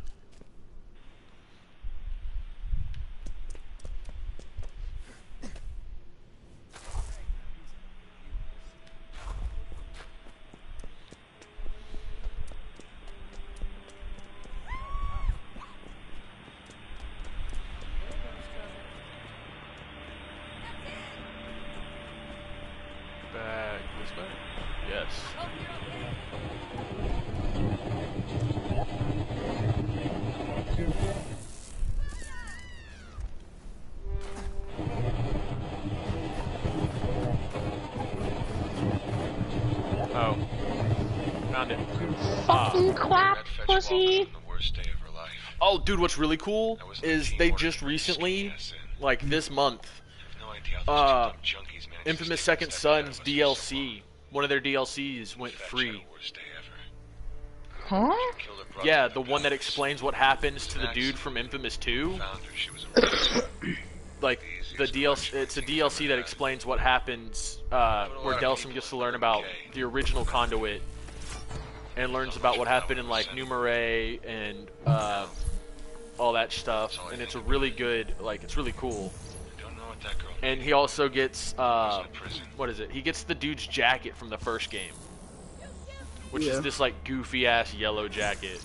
Back this way? Yes. Oh. Found it. Fucking clap, pussy! Oh, dude, what's really cool is they just recently, like this month, Infamous Second Son's DLC, one of their DLCs went free. Huh? Yeah, the one that explains what happens to the dude from Infamous 2. Like, the DLC, it's a DLC that explains what happens, where Delsum gets to learn about the original Conduit, and learns about what happened in, like, Numerai, and, all that stuff, and it's a really good, like, it's really cool. And he also gets, what is it? He gets the dude's jacket from the first game. Which is this, like, goofy-ass yellow jacket.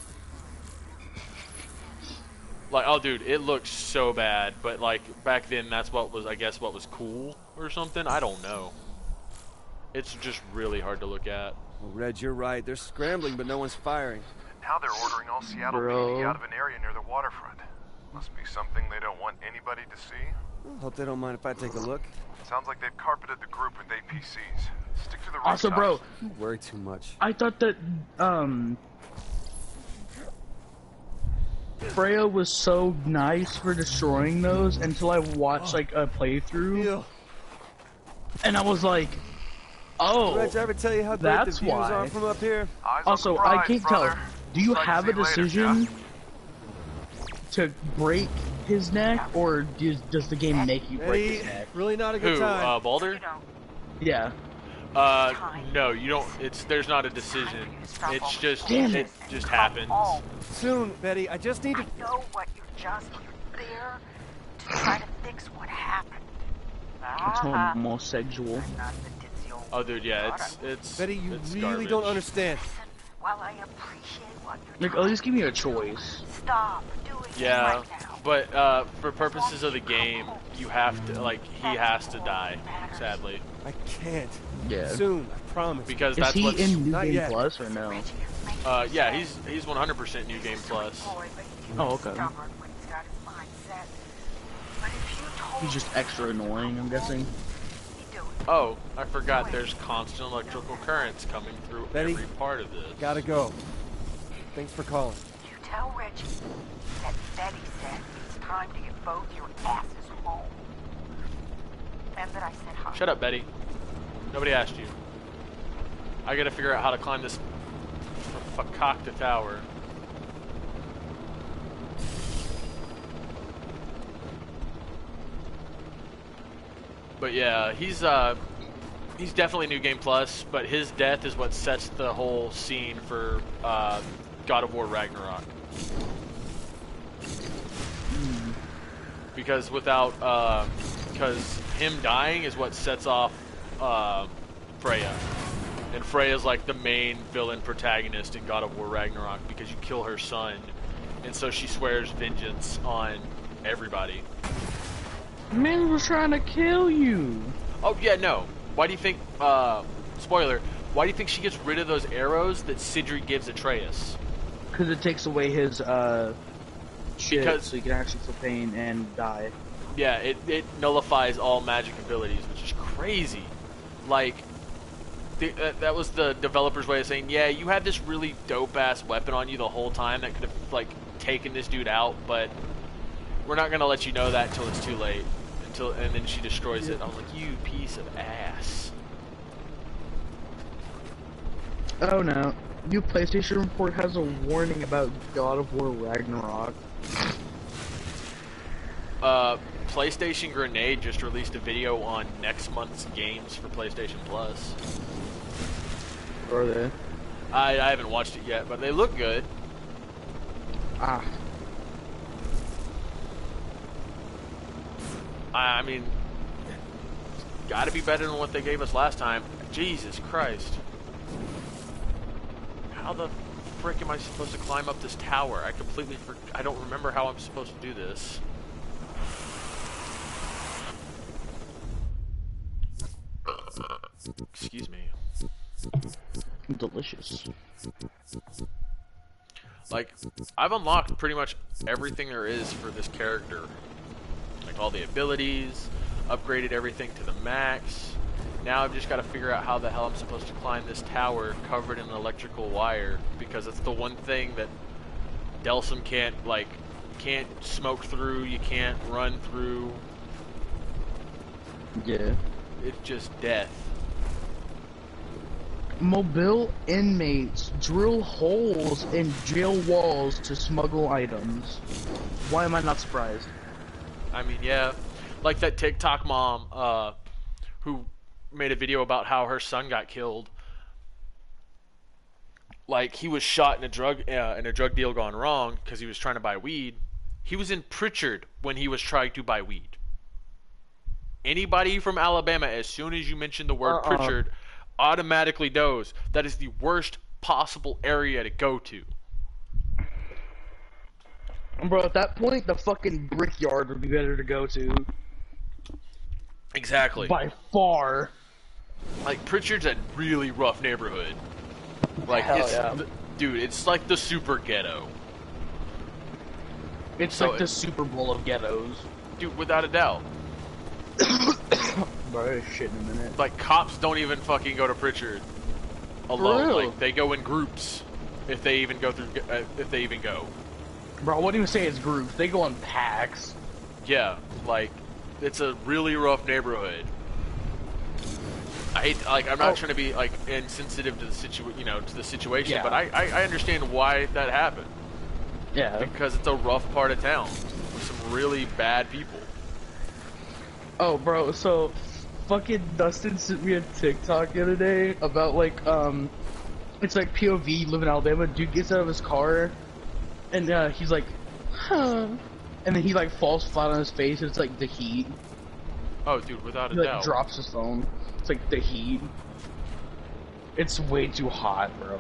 Like, oh, dude, it looks so bad, but, like, back then that's what was, I guess, what was cool or something? I don't know. It's just really hard to look at. Well, Red, you're right. They're scrambling, but no one's firing. Now they're ordering all Seattle PD out of an area near the waterfront. Must be something they don't want anybody to see. Well, hope they don't mind if I take a look. Sounds like they've carpeted the group with APCs. Stick to the rooftops. Also, bro, Don't worry too much. I thought that, Freya was so nice for destroying those until I watched, like, a playthrough, Ew. and I was like, oh, Reg, I ever tell you how great the that's views why. are from up here? Eyes on Also, the I prize, can't brother. tell, do you Sight to have a see later, decision Jeff. to break his neck, or does the game make you break Eddie, his neck? really not a good Who, time. Balder? You know, Yeah. No, you don't, there's not a decision. It's just, Damn it it. just happens. oh, Soon, Betty. I just need to... I know what you're there to try to fix what happened. It's homosexual. Not the ditzy old Oh, dude, yeah, it's Betty, you it's really garbage. don't understand. Listen, while I appreciate what you're Like, at least give me a choice. stop doing it Yeah, right now. but for purposes of the game, you have to, like, he has to die, sadly, I can't. Yeah. Soon, I promise. because Is that's he what's. in New Not Game yet. Plus or no? Yeah, he's 100% New Game Plus. Oh, okay. But if you told He's just extra annoying, I'm guessing. me do it, Oh, I forgot there's constant electrical currents coming through Betty, every part of this. Gotta go. Thanks for calling. you tell Reggie that Betty said it's time to get both your asses home. And that I said hi. Shut up, Betty. Nobody asked you. I gotta figure out how to climb this Fakakta tower. But yeah, he's definitely New Game Plus, but his death is what sets the whole scene for God of War Ragnarok. Because because him dying is what sets off Freya. And Freya's like the main villain protagonist in God of War Ragnarok because you kill her son, and so she swears vengeance on everybody. Man was trying to kill you. Oh yeah, no. Why do you think? Spoiler. Why do you think she gets rid of those arrows that Sidri gives Atreus? Because it takes away his shit, Because- so he can actually feel pain and die. Yeah, it nullifies all magic abilities, which is crazy. Like, that was the developer's way of saying, yeah, you had this really dope-ass weapon on you the whole time that could have, like, taken this dude out, but we're not going to let you know that until it's too late. And then she destroys it. I was like, you piece of ass. Oh no. New PlayStation Report has a warning about God of War Ragnarok. PlayStation Grenade just released a video on next month's games for PlayStation Plus. Are they? I haven't watched it yet, but they look good. Ah. I mean, gotta be better than what they gave us last time. Jesus Christ. How the frick am I supposed to climb up this tower? I don't remember how I'm supposed to do this. Excuse me. Delicious. Like, I've unlocked pretty much everything there is for this character. Like, all the abilities, upgraded everything to the max. Now I've just got to figure out how the hell I'm supposed to climb this tower covered in electrical wire, because it's the one thing that Delsum can't smoke through, you can't run through. Yeah. It's just death. Mobile inmates drill holes in jail walls to smuggle items. Why am I not surprised? I mean, yeah, like that TikTok mom who made a video about how her son got killed. Like, he was shot in a drug deal gone wrong because he was trying to buy weed. He was in Pritchard when he was trying to buy weed. Anybody from Alabama, as soon as you mention the word Pritchard, automatically knows that is the worst possible area to go to. Bro, at that point, the fucking Brickyard would be better to go to. Exactly. By far. Like, Pritchard's a really rough neighborhood. Like, Hell yeah. Dude, it's like the super ghetto. It's So like the Super Bowl of ghettos. Dude, without a doubt. Bro, shit in a minute. Like, cops don't even fucking go to Pritchard alone. real? Like, they go in groups if they even go through. If they even go. Bro, I wouldn't even say it's groups. They go in packs. Yeah, like, it's a really rough neighborhood. I'm not trying to be like insensitive to the situation, Yeah. but I understand why that happened. Yeah. Because it's a rough part of town with some really bad people. Oh, bro, so fucking Dustin sent me a TikTok the other day about like it's like POV, you live in Alabama. Dude gets out of his car, and he's like, huh, and then he like falls flat on his face. And it's like the heat. Oh, dude, without a He like doubt. drops his phone. It's like the heat. It's way too hot, bro.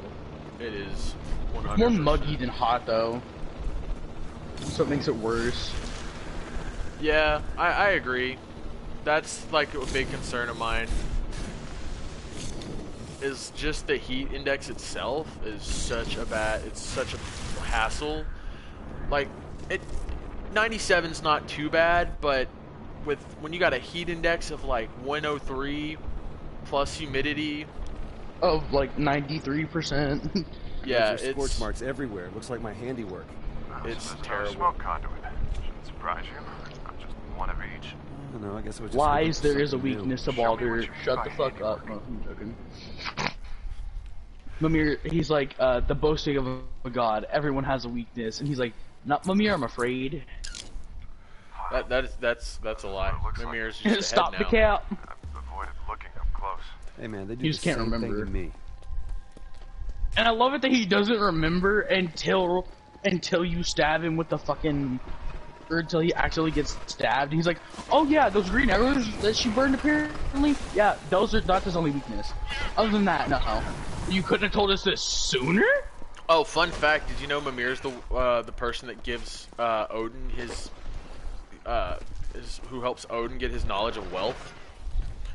It is 100%. More muggy than hot though, so it makes it worse. Yeah, I agree. That's like a big concern of mine. Is just the heat index itself is such a hassle. Like, 97's not too bad, but with when you got a heat index of like 103 plus humidity. Of like 93%. Yeah, Those are scorch it's marks everywhere. Looks like my handiwork. It's There's no terrible. smoke conduit. Shouldn't surprise you. I'm just one of each. I don't know. I guess it was just Lies, hoping for there is a something new. weakness to Show me what Baldur. you Shut mean the by fuck up. handiwork. No, I'm joking. Mimir, he's like, the boasting of a god. Everyone has a weakness. And he's like, not Mimir, I'm afraid. That's a lie. Well, it looks like- Mimir's just Stop ahead the now. cap. I've avoided looking up close. Hey man, they do You the just can't same remember. thing to me. And I love it that he doesn't remember until you stab him with the fucking, or until he actually gets stabbed. He's like, oh yeah, those green arrows that she burned apparently. Yeah, those are not his only weakness. Other than that, no. You couldn't have told us this sooner. Oh, fun fact! Did you know Mimir's the person that gives Odin his who helps Odin get his knowledge of wealth?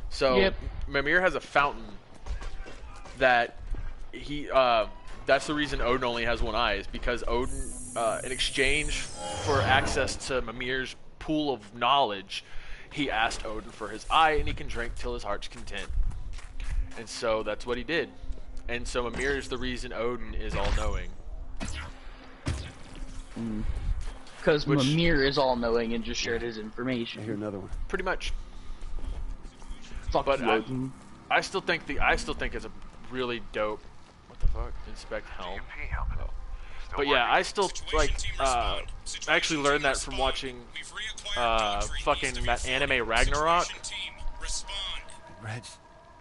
So Yep. Mimir has a fountain that he that's the reason Odin only has one eye, is because Odin in exchange for access to Mimir's pool of knowledge, he asked Odin for his eye, and he can drink till his heart's content. And so that's what he did. And so Mimir is the reason Odin is all-knowing. Because Which- Mimir is all-knowing and just shared his I hear information. another one. Pretty much. Fuck But you, Odin. I still think it's a really dope. What the fuck? Inspect helm. EMP helmet. Oh. Still But yeah, working. I still like. I actually learned that from watching fucking that anime Ragnarok. Reg,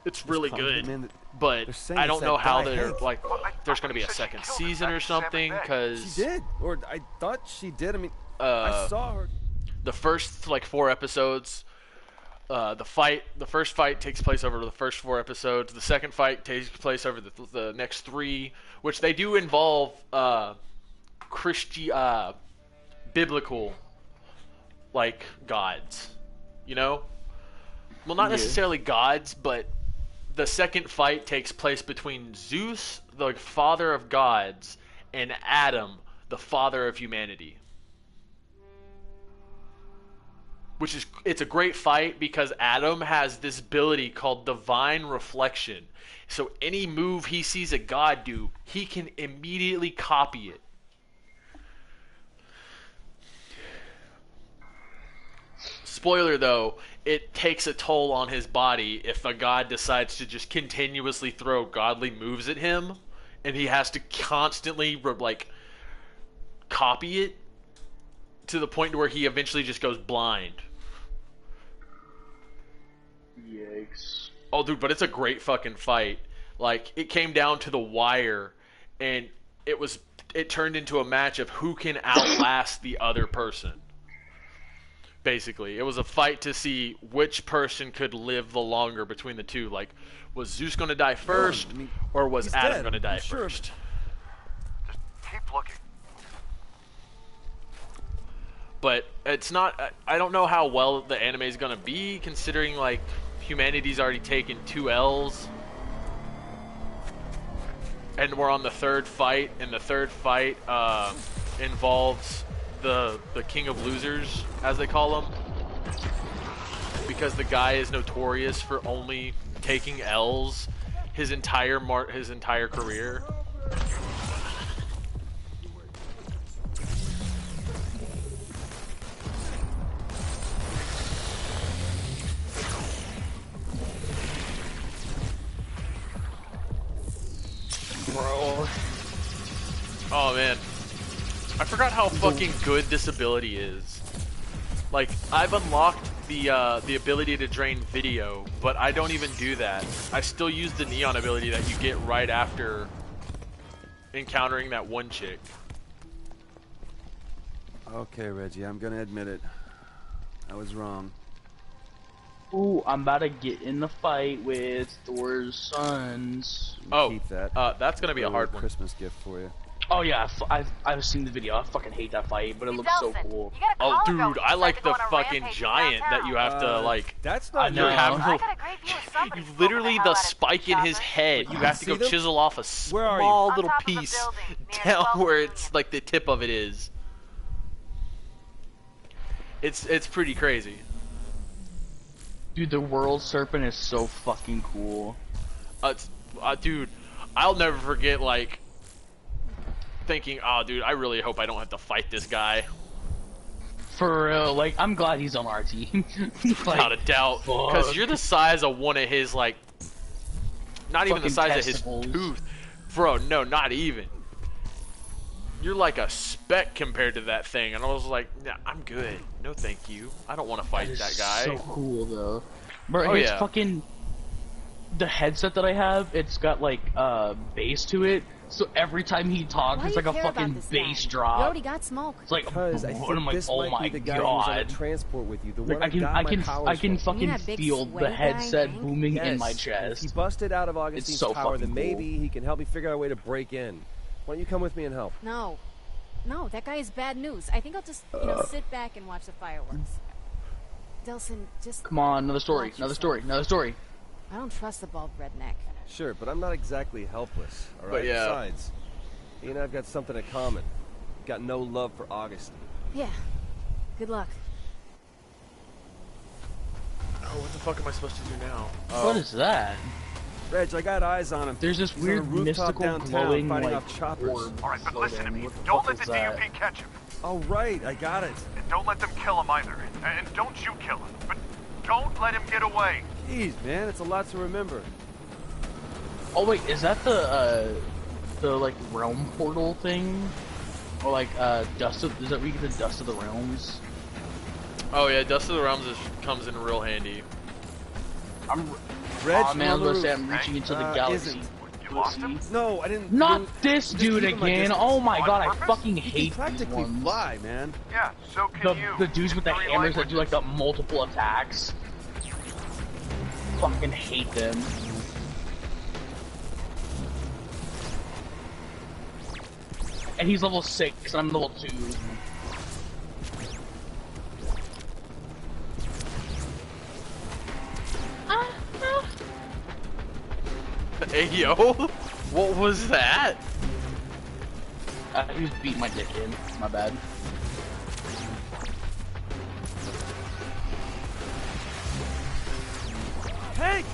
It's really calm good, down, man. but They're saying I it's don't that know how guy, they're Hank. like. Well, There's I gonna be a thought you said she second killed him season back or in 7 something, days. because She did, or I thought she did. I mean, I saw her. the first like 4 episodes. The first fight takes place over the first 4 episodes. The second fight takes place over the next 3, which they do involve biblical like gods, you know. Well, not necessarily gods, but the second fight takes place between Zeus, the father of gods, and Adam, the father of humanity. It's a great fight because Adam has this ability called divine reflection. So any move he sees a god do, he can immediately copy it. Spoiler though, it takes a toll on his body if a god decides to just continuously throw godly moves at him, and he has to constantly like copy it to the point where he eventually just goes blind. Yikes. Oh, dude, but it's a great fucking fight. Like, it came down to the wire, and it turned into a match of who can outlast the other person. Basically, it was a fight to see which person could live the longer between the two. Like, was Zeus going to die first, I mean, or was he's Adam dead, going to die I'm sure of it. first? Just keep looking. But it's not. I don't know how well the anime is going to be, considering like humanity's already taken 2 L's, and we're on the 3rd fight, and the 3rd fight involves the King of Losers, as they call him, because the guy is notorious for only taking L's his entire career. Bro. Oh man, I forgot how fucking good this ability is. Like, I've unlocked the ability to drain video, but I don't even do that. I still use the neon ability that you get right after encountering that one chick. Okay, Reggie, I'm gonna admit it. I was wrong. Ooh, I'm about to get in the fight with Thor's sons. Oh, Keep that. that's gonna be a Early hard one. Christmas gift for you. Oh yeah, I've seen the video. I fucking hate that fight, but it looks so cool. Oh, dude, I like the fucking giant that you have to like. That's I not know. You have I got a great view of somebody you literally smoking the hell out of spike in his head. You have to see go them? chisel off a Where are you? small On little top of a piece building near down 12th where Union. it's like the tip of it is. It's pretty crazy. Dude, the World Serpent is so fucking cool. Dude, I'll never forget, like, thinking, oh, dude, I really hope I don't have to fight this guy. For real, like, I'm glad he's on our team. Like, Without a doubt. Because fuck. you're the size of one of his, like, not even the Fucking size testicles. of his tooth. Bro, no, not even. You're like a speck compared to that thing. And I was like, nah, I'm good. No, thank you. I don't want to fight That is that guy. so cool, though. Bro, Oh, his yeah. fucking... The headset that I have, it's got, like, bass to it. So every time he talks, Why it's you like a care about fucking this bass guy? drop. You already got smoke. It's like, Because I and think I'm like, this oh might my be the guy who's on the god. transport with you. The Like, one I can, got I my can, powers I can from. fucking that big feel sweaty the headset guy, booming in my Yes, if chest. he busted out of Augustine's so power, fucking then cool. maybe he can help me figure out a way to break in. Why don't you come with me and help? No. No, that guy is bad news. I think I'll just, sit back and watch the fireworks. Delsin, just... Come on, another story, watch another yourself. story, another story. I don't trust the bald redneck. Sure, but I'm not exactly helpless, all right? But yeah. Besides, he and I've got something in common. Got no love for Augustine. Yeah. Good luck. Oh, what the fuck am I supposed to do now? What is that? Reg, I got eyes on him. There's this He's on a weird rooftop mystical downtown glowing fighting like off choppers. orb Alright, but listen to me. floating. What the Don't fuck let the is that? DUP catch him. Oh, right, I got it. And don't let them kill him either. And don't you kill him. But don't let him get away. Jeez, man, it's a lot to remember. Oh wait, is that the like realm portal thing? Or like dust of, is that where you get the dust of the realms? Oh, yeah, Dust of the Realms comes in real handy. I'm Reg, Aw, man, on the listen, roof. I'm reaching into the isn't. galaxy. You lost him? Pussy. No, I didn't. Not lose- this just dude keep him my again. distance. Oh my On god, I purpose? fucking He can hate these practically ones. fly, man. Yeah, so can you. The dudes with the In three hammers that do like languages. the multiple attacks. Fucking hate them. And he's level 6, and I'm level 2. Hey, yo, what was that? He was beating my dick in. My bad. Hank,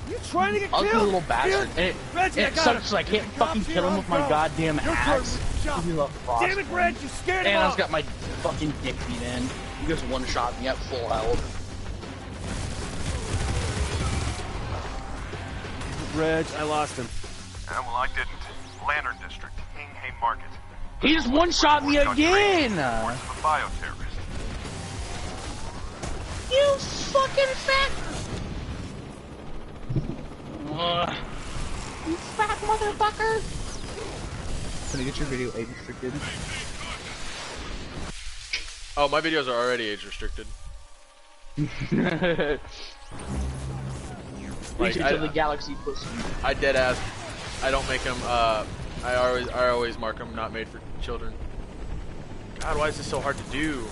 you trying to get Ugly killed? little bastard. And it, Reggie, I it got sucks him. because I can't The fucking cops kill here, him I'll with my go. goddamn Your turn, axe. jump. Give me the frost Damn it, one. Reg, you scared him And I off. just got my fucking dick beat in. He just one-shot me at full health. Reg, I lost him. Well, I didn't. Lantern District, Ingham Market. He just one-shot me again! Towards the bioterrorist. You fucking fat... you fat motherfucker! Can I get your video age restricted? Oh, my videos are already age restricted. Reach Like, into the galaxy pussy. I dead ass. I don't make them. I always mark them not made for children. God, why is this so hard to do?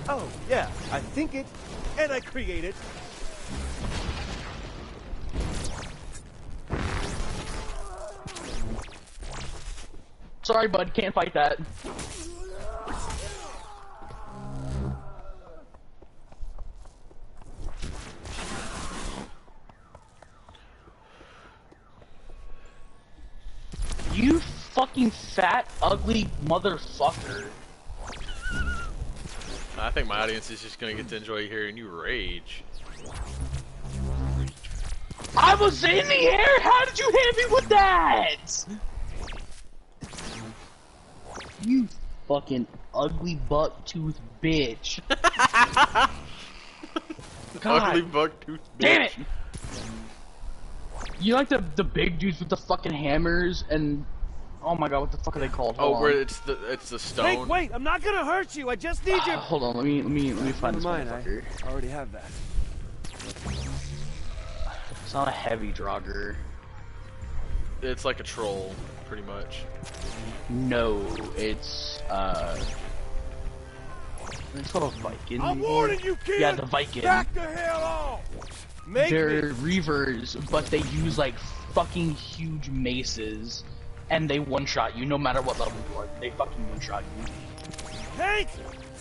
Oh, yeah, I think it, and I create it. Sorry, bud, can't fight that. You fucking fat, ugly motherfucker. I think my audience is just gonna get to enjoy hearing you rage. I was in the air! How did you hit me with that? You fucking ugly buck-tooth bitch. God Ugly buck-tooth bitch. damn it! You like the big dudes with the fucking hammers and... Oh my god, what the fuck are they called? Oh, Hold where on. it's the stone. Hank, wait, I'm not gonna hurt you. I just need you. Hold on, let me find Never this mind, motherfucker. I already have that. It's not a heavy drogger. It's like a troll, pretty much. No, it's called a Viking. I'm warning you, kid. Yeah, the Viking. Back the hell off. Make They're me. reavers, but they use like fucking huge maces, and they one-shot you no matter what level you are. They fucking one-shot you. Hank!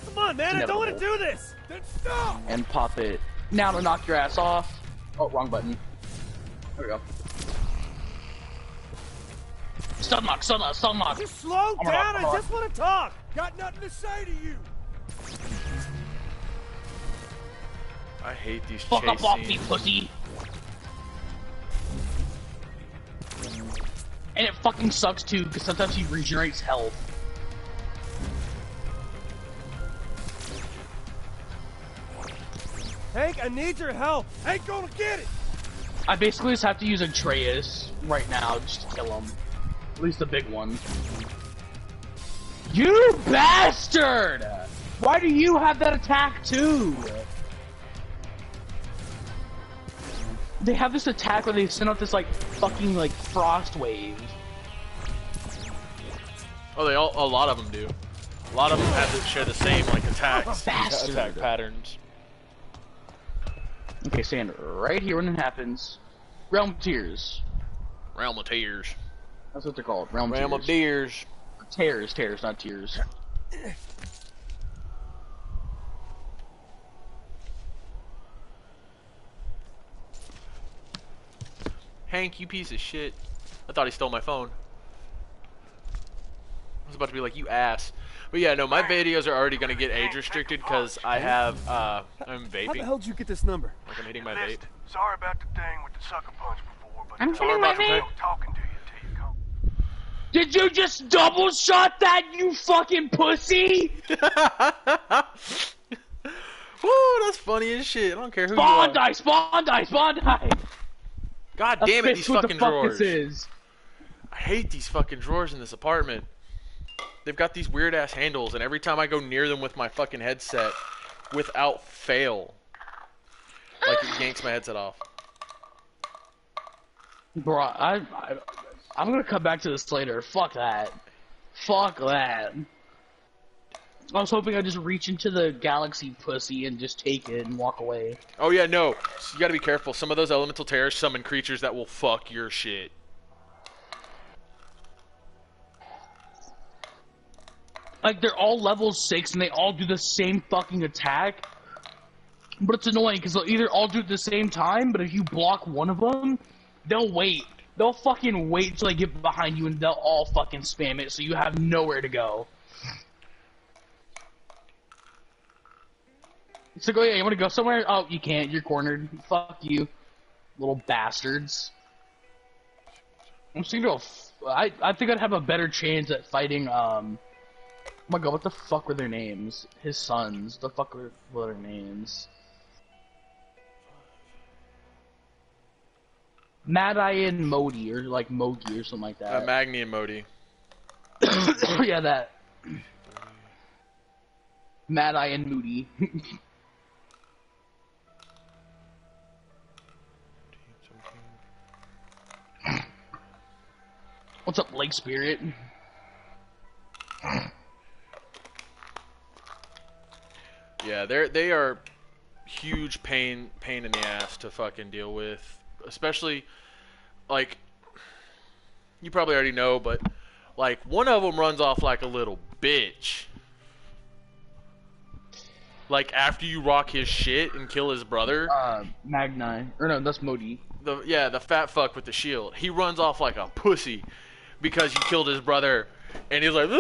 Come on, man, I don't want to do this! Then stop! And pop it. Now to knock your ass off. Oh, wrong button. There we go. Stun lock, stun lock, stun lock. Just slow I'm down, on. I just want to talk! Got nothing to say to you! I hate these Fuck chase up off me, scenes. pussy. And it fucking sucks too, because sometimes he regenerates health. Hank, I need your help! Ain't gonna get it! I basically just have to use Atreus right now just to kill him. At least the big one. You bastard! Why do you have that attack too? They have this attack where they send out this like fucking like frost wave. Oh, a lot of them do. A lot of them have to share the same like attacks, Bastard. attack patterns. Okay, stand right here when it happens. Realm of Tears. Realm of Tears. That's what they're called. Realm of Realm of Tears. Tears. Tears, not tears. Hank, you piece of shit. I thought he stole my phone. I was about to be like, you ass. But yeah, no, my videos are already gonna get age restricted because I have, I'm How the vaping. hell did you get this number? Like I'm hitting my vape. Listen, sorry about the thing with the sucker punch before, but I'm it's hitting all my about vape. talking to you until you come. Did you just double shot that, you fucking pussy? Woo, that's funny as shit. I don't care who Spawn you are. die, spawn die, spawn die. God damn it, these what fucking the fuck drawers. this is. I hate these fucking drawers in this apartment. They've got these weird ass handles, and every time I go near them with my fucking headset, without fail, like it yanks my headset off. Bro, I'm gonna come back to this later. Fuck that. Fuck that. I was hoping I'd just reach into the galaxy pussy and just take it and walk away. Oh yeah, no. So you gotta be careful. Some of those elemental terrors summon creatures that will fuck your shit. Like, they're all level 6 and they all do the same fucking attack. But it's annoying because they'll either all do it at the same time, but if you block one of them, they'll wait. They'll fucking wait till they get behind you and they'll all fucking spam it so you have nowhere to go. It's like, oh yeah, you wanna go somewhere? Oh, you can't, you're cornered. Fuck you, little bastards. I'm just gonna go, I think I'd have a better chance at fighting, oh my god, what the fuck were their names? His sons, the fuck were their names? Mad Eye and Modi, or like Mogi or something like that. Magni and Modi. Yeah, that. Mad Eye and Moody. What's up, Lake Spirit? Yeah, they are huge pain in the ass to fucking deal with, especially like you probably already know, but like one of them runs off like a little bitch. Like after you rock his shit and kill his brother, Magni, or no, that's Modi. the fat fuck with the shield, he runs off like a pussy because you killed his brother, and he's like, what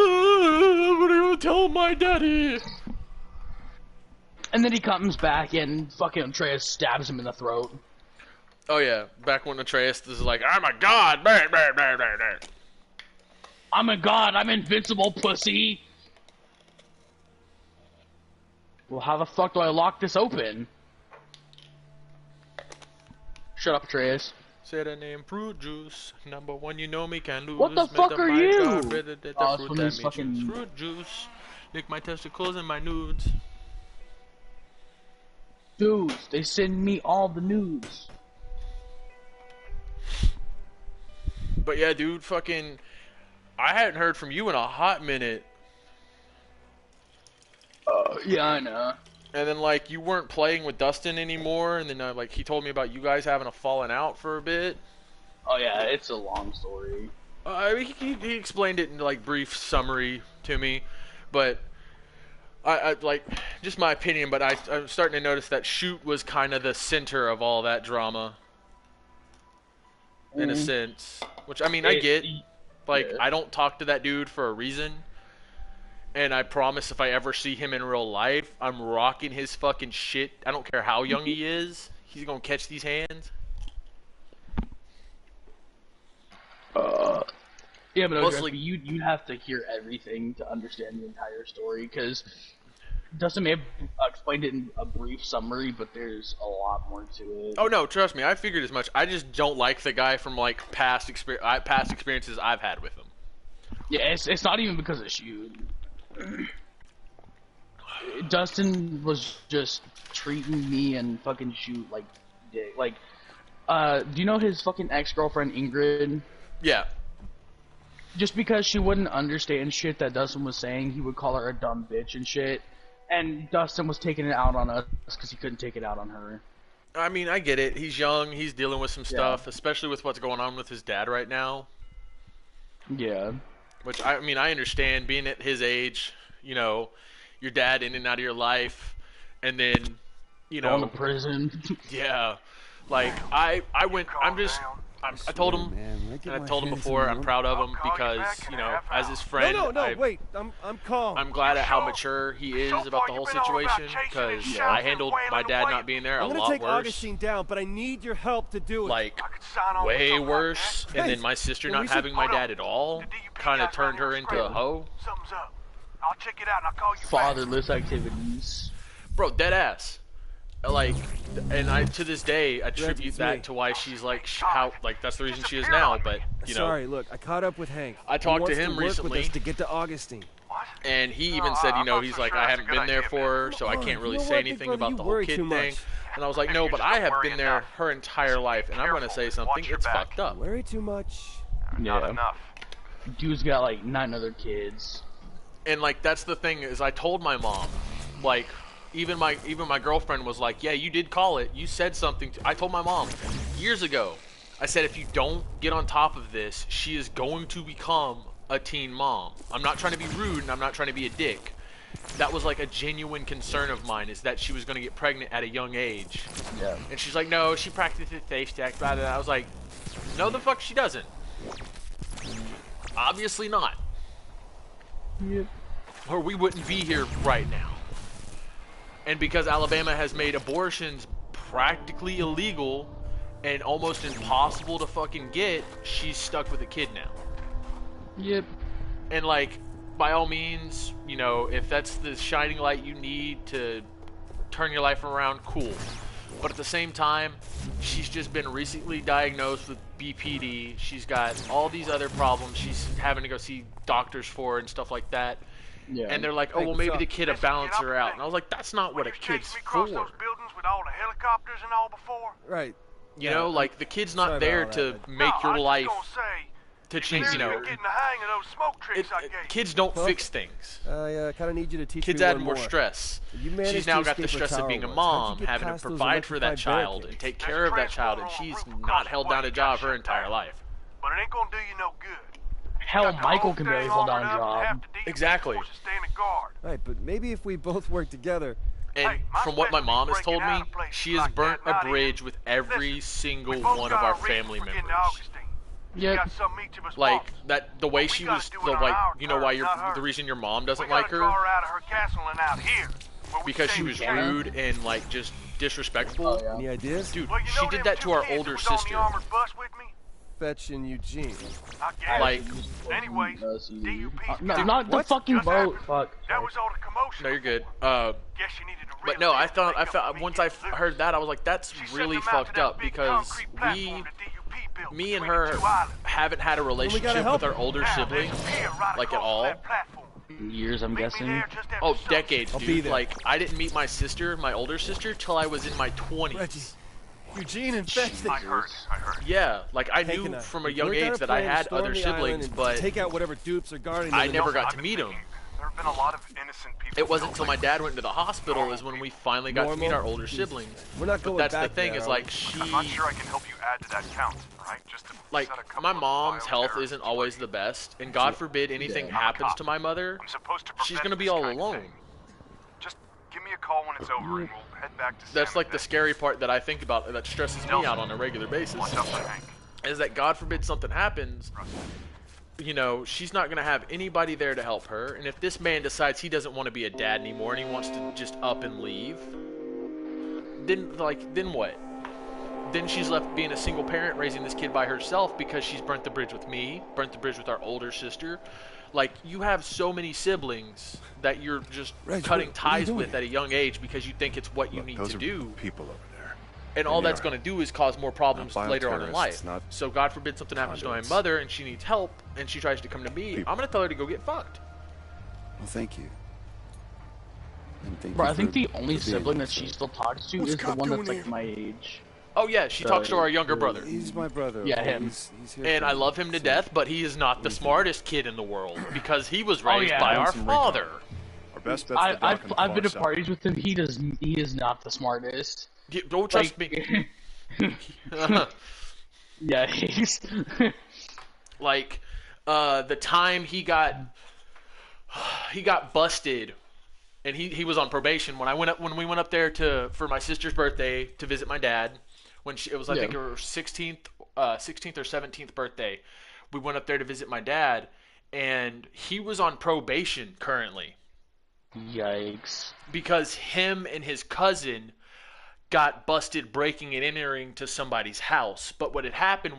are you tell my daddy? And then he comes back and fucking Atreus stabs him in the throat. Oh yeah, back when Atreus is like, I'm a god, blah, blah, blah, blah, blah. I'm a god, I'm invincible, pussy! Well, how the fuck do I lock this open? Shut up, Atreus. Say the name fruit juice. Number one, you know me, can lose. What the fuck are you? Oh, Fruit it's one of these that fucking- choose. Fruit juice. Lick my testicles and my nudes. Dudes, they send me all the news. But yeah, dude, fucking, I hadn't heard from you in a hot minute. Yeah, I know. And then like you weren't playing with Dustin anymore, and then like he told me about you guys having a falling out for a bit. Oh yeah, it's a long story. I mean, he explained it in like brief summary to me, but I like just my opinion. But I'm starting to notice that Shoot was kind of the center of all that drama, in a sense. Which I mean, I get. Like, yeah. I don't talk to that dude for a reason, and I promise if I ever see him in real life, I'm rocking his fucking shit. I don't care how young he is. He's gonna catch these hands. Yeah, but Mostly- you have to hear everything to understand the entire story, because Dustin may have explained it in a brief summary, but there's a lot more to it. Oh no, trust me, I figured as much. I just don't like the guy from like past experiences I've had with him. Yeah, it's not even because of Shoot. Dustin was just treating me and fucking Shoot like dick. Like, do you know his fucking ex-girlfriend Ingrid? Yeah. Just because she wouldn't understand shit that Dustin was saying, he would call her a dumb bitch and shit. And Dustin was taking it out on us because he couldn't take it out on her. I mean, I get it. He's young. He's dealing with some stuff, especially with what's going on with his dad right now. Yeah. Which, I mean, I understand being at his age, you know, your dad in and out of your life, and then, you know. Going to prison. Yeah. Like, I told him, and I told him before, I'm proud of him because, you know, as his friend, Wait, I'm calm. I'm glad at how mature he is about the whole situation, because I handled my dad not being there a I'm gonna lot take worse. Augustine down, but I need your help to do it. Like, way worse, and then my sister Then we not should- having my dad at all kind of turned her into a hoe. Something's up. I'll check it out and I'll call you back. Fatherless activities. Bro, dead ass. Like, and I to this day attribute it's that me. to why she's like how like that's the reason she is now. But you know, Sorry, look, I caught up with Hank. I talked to He wants him work with recently. us to get to Augustine. and he even said, you know, he's like, I haven't been there for her, so I Come can't on, really you know say what, big anything brother, about you the whole worry kid too thing. much. And I was like, no, but I have been there her entire life, and I'm gonna say something. It's fucked up. Worry too much. Not enough. Dude's got like 9 other kids. And like that's the thing is, I told my mom, like. Even my girlfriend was like, yeah, you did call it. You said something. I told my mom years ago. I said, if you don't get on top of this, she is going to become a teen mom. I'm not trying to be rude and I'm not trying to be a dick. That was like a genuine concern of mine, is that she was going to get pregnant at a young age. Yeah. And she's like, no, she practices safe sex. Blah, blah, blah. I was like, no, the fuck she doesn't. Obviously not. Yep. Or we wouldn't be here right now. And because Alabama has made abortions practically illegal and almost impossible to fucking get, she's stuck with a kid now. Yep. And like, by all means, you know, if that's the shining light you need to turn your life around, cool. But at the same time, she's just been recently diagnosed with BPD. She's got all these other problems she's having to go see doctors for and stuff like that. Yeah. And they're like, oh, well, maybe the kid will balance her out. And I was like, that's not what a kid's for. Those buildings with all the helicopters and all before. Right. You know, like, the kid's not Sorry there about all to that, make your life to You're change, you know. getting the hang of those smoke tricks I gave you. Kids don't fix things. I kind of need you to teach Kids me add one more stress. You managed She's now to got the escape her stress of tower being a once. mom, How'd you get having to past those provide for that electrified child and barricades? take care of that child, and she's not held down a job her entire life. But it ain't gonna do you no good. Hell, Michael can barely hold down a job. Exactly. Right, but maybe if we both work together. And from what my mom has told me, she has burnt a bridge with every single one of our family members. Yep. Like that, the way she was, like, you know why the reason your mom doesn't like her? Because she was rude and like just disrespectful. Any ideas? Dude, she did that to our older sister. Fetch in Eugene. Like, anyways, No, not the fucking boat. Fuck. That was all the commotion. no, you're good. Guess you needed to But no, I thought once I heard that, I was like, that's really fucked up, because me and her haven't had a relationship with our older siblings, like, at all. Years, I'm guessing. Oh, decades, I'll be dude. there. Like, I didn't meet my sister, my older sister, till I was in my 20s. Reggie, Eugene and Fetch. I heard. Yeah, like, I Hank knew and I, from a we young worked out age a that I plan to had storm other the island siblings, and but take out whatever dupes are guarding them I in never the- got to meet them. there have been a lot of innocent people. It wasn't until killed my lately. dad went to the hospital is when we finally got to meet our older siblings. We're not But going that's back the thing there, is are like we? I'm not sure I can help you add to that count, right? Just to like set a couple my of mom's health bioterrorist isn't always the best, and God forbid anything I'm a happens cop. to my mother, I'm supposed to she's prevent gonna be this all kind of alone. thing. Just give me a call when it's over, and we'll head back to That's San like the Jose. scary part that I think about that stresses me out on a regular basis. Watch out for Hank. Is that God forbid something happens, you know, she's not gonna have anybody there to help her, and if this man decides he doesn't want to be a dad anymore and he wants to just up and leave, then what? Then she's left being a single parent raising this kid by herself because she's burnt the bridge with me, burnt the bridge with our older sister. Like, you have so many siblings that you're just Reg, cutting what are you ties doing? with at a young age because you think it's what you Look, need those to are do. people over there. And all They that's are going to do is cause more problems not later on in bioterrorists, life. not So God forbid something happens to my conduits. mother and she needs help and she tries to come to me, People. I'm going to tell her to go get fucked. Well, thank you. And thank Bro, you I think for- the only for being sibling that so- she still talks to What's is the Cop one that's doing like here? my age. Oh yeah, she talks to our younger brother. He's my brother. Yeah, okay? him. He's here And for I me. love him to So, death, but he is not the smartest kid in the world because he was Oh, raised yeah. by Doing our some father. recon. Our best bet's I, the dock I've, on the I've far been to side. parties with him. He is not the smartest. Don't trust Like- me. Yeah, he's. Like, the time he got busted, and he was on probation when we went up there for my sister's birthday to visit my dad. When it was I think her 16th or 17th birthday, we went up there to visit my dad, and he was on probation currently Yikes. because him and his cousin got busted breaking and entering to somebody's house. But what had happened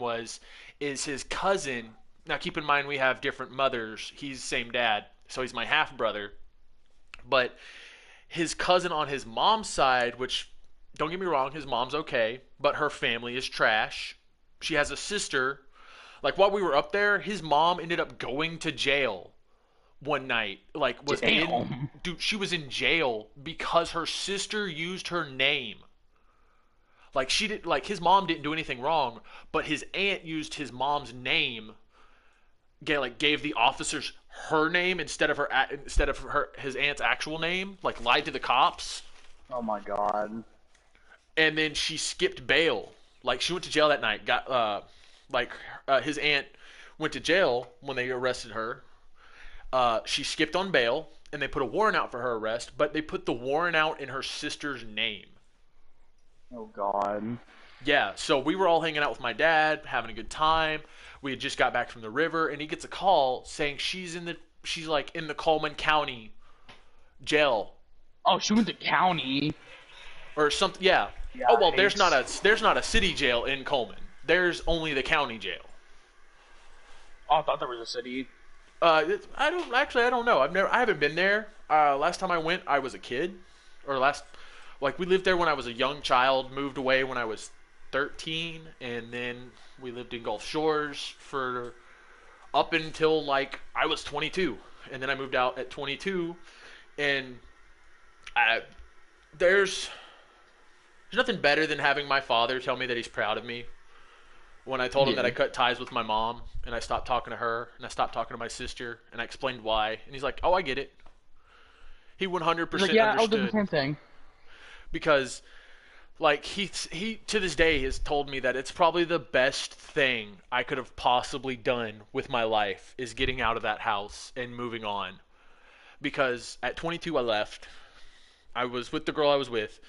is his cousin, now keep in mind we have different mothers, he's the same dad, so he's my half brother, but his cousin on his mom's side, which, don't get me wrong, his mom's okay, but her family is trash. She has a sister. Like, while we were up there, his mom ended up going to jail one night. Like, Damn. dude, she was in jail because her sister used her name. Like, his mom didn't do anything wrong, but his aunt used his mom's name. Gave the officers her name instead of his aunt's actual name. Like, lied to the cops. Oh my god. And then she skipped bail. Like, she went to jail that night. His aunt went to jail when they arrested her. She skipped on bail, and they put a warrant out for her arrest, but they put the warrant out in her sister's name. Oh god. Yeah, so we were all hanging out with my dad, having a good time. We had just got back from the river, and he gets a call saying she's in the Coleman County jail Oh, she went to county. or something. Yeah. Yeah, Oh well, I there's hate- not a city jail in Coleman. There's only the county jail. Oh, I thought there was a city. I don't know. I haven't been there. Last time I went, I was a kid, we lived there when I was a young child. Moved away when I was 13, and then we lived in Gulf Shores for up until I was 22, and then I moved out at 22, and there's nothing better than having my father tell me that he's proud of me. When I told him that I cut ties with my mom, and I stopped talking to her, and I stopped talking to my sister, and I explained why, and he's like, "Oh, I get it." He 100% He's like, yeah, I'll do understood. the same thing. Because he to this day has told me that it's probably the best thing I could have possibly done with my life is getting out of that house and moving on. Because at 22 I left. I was with the girl I was with.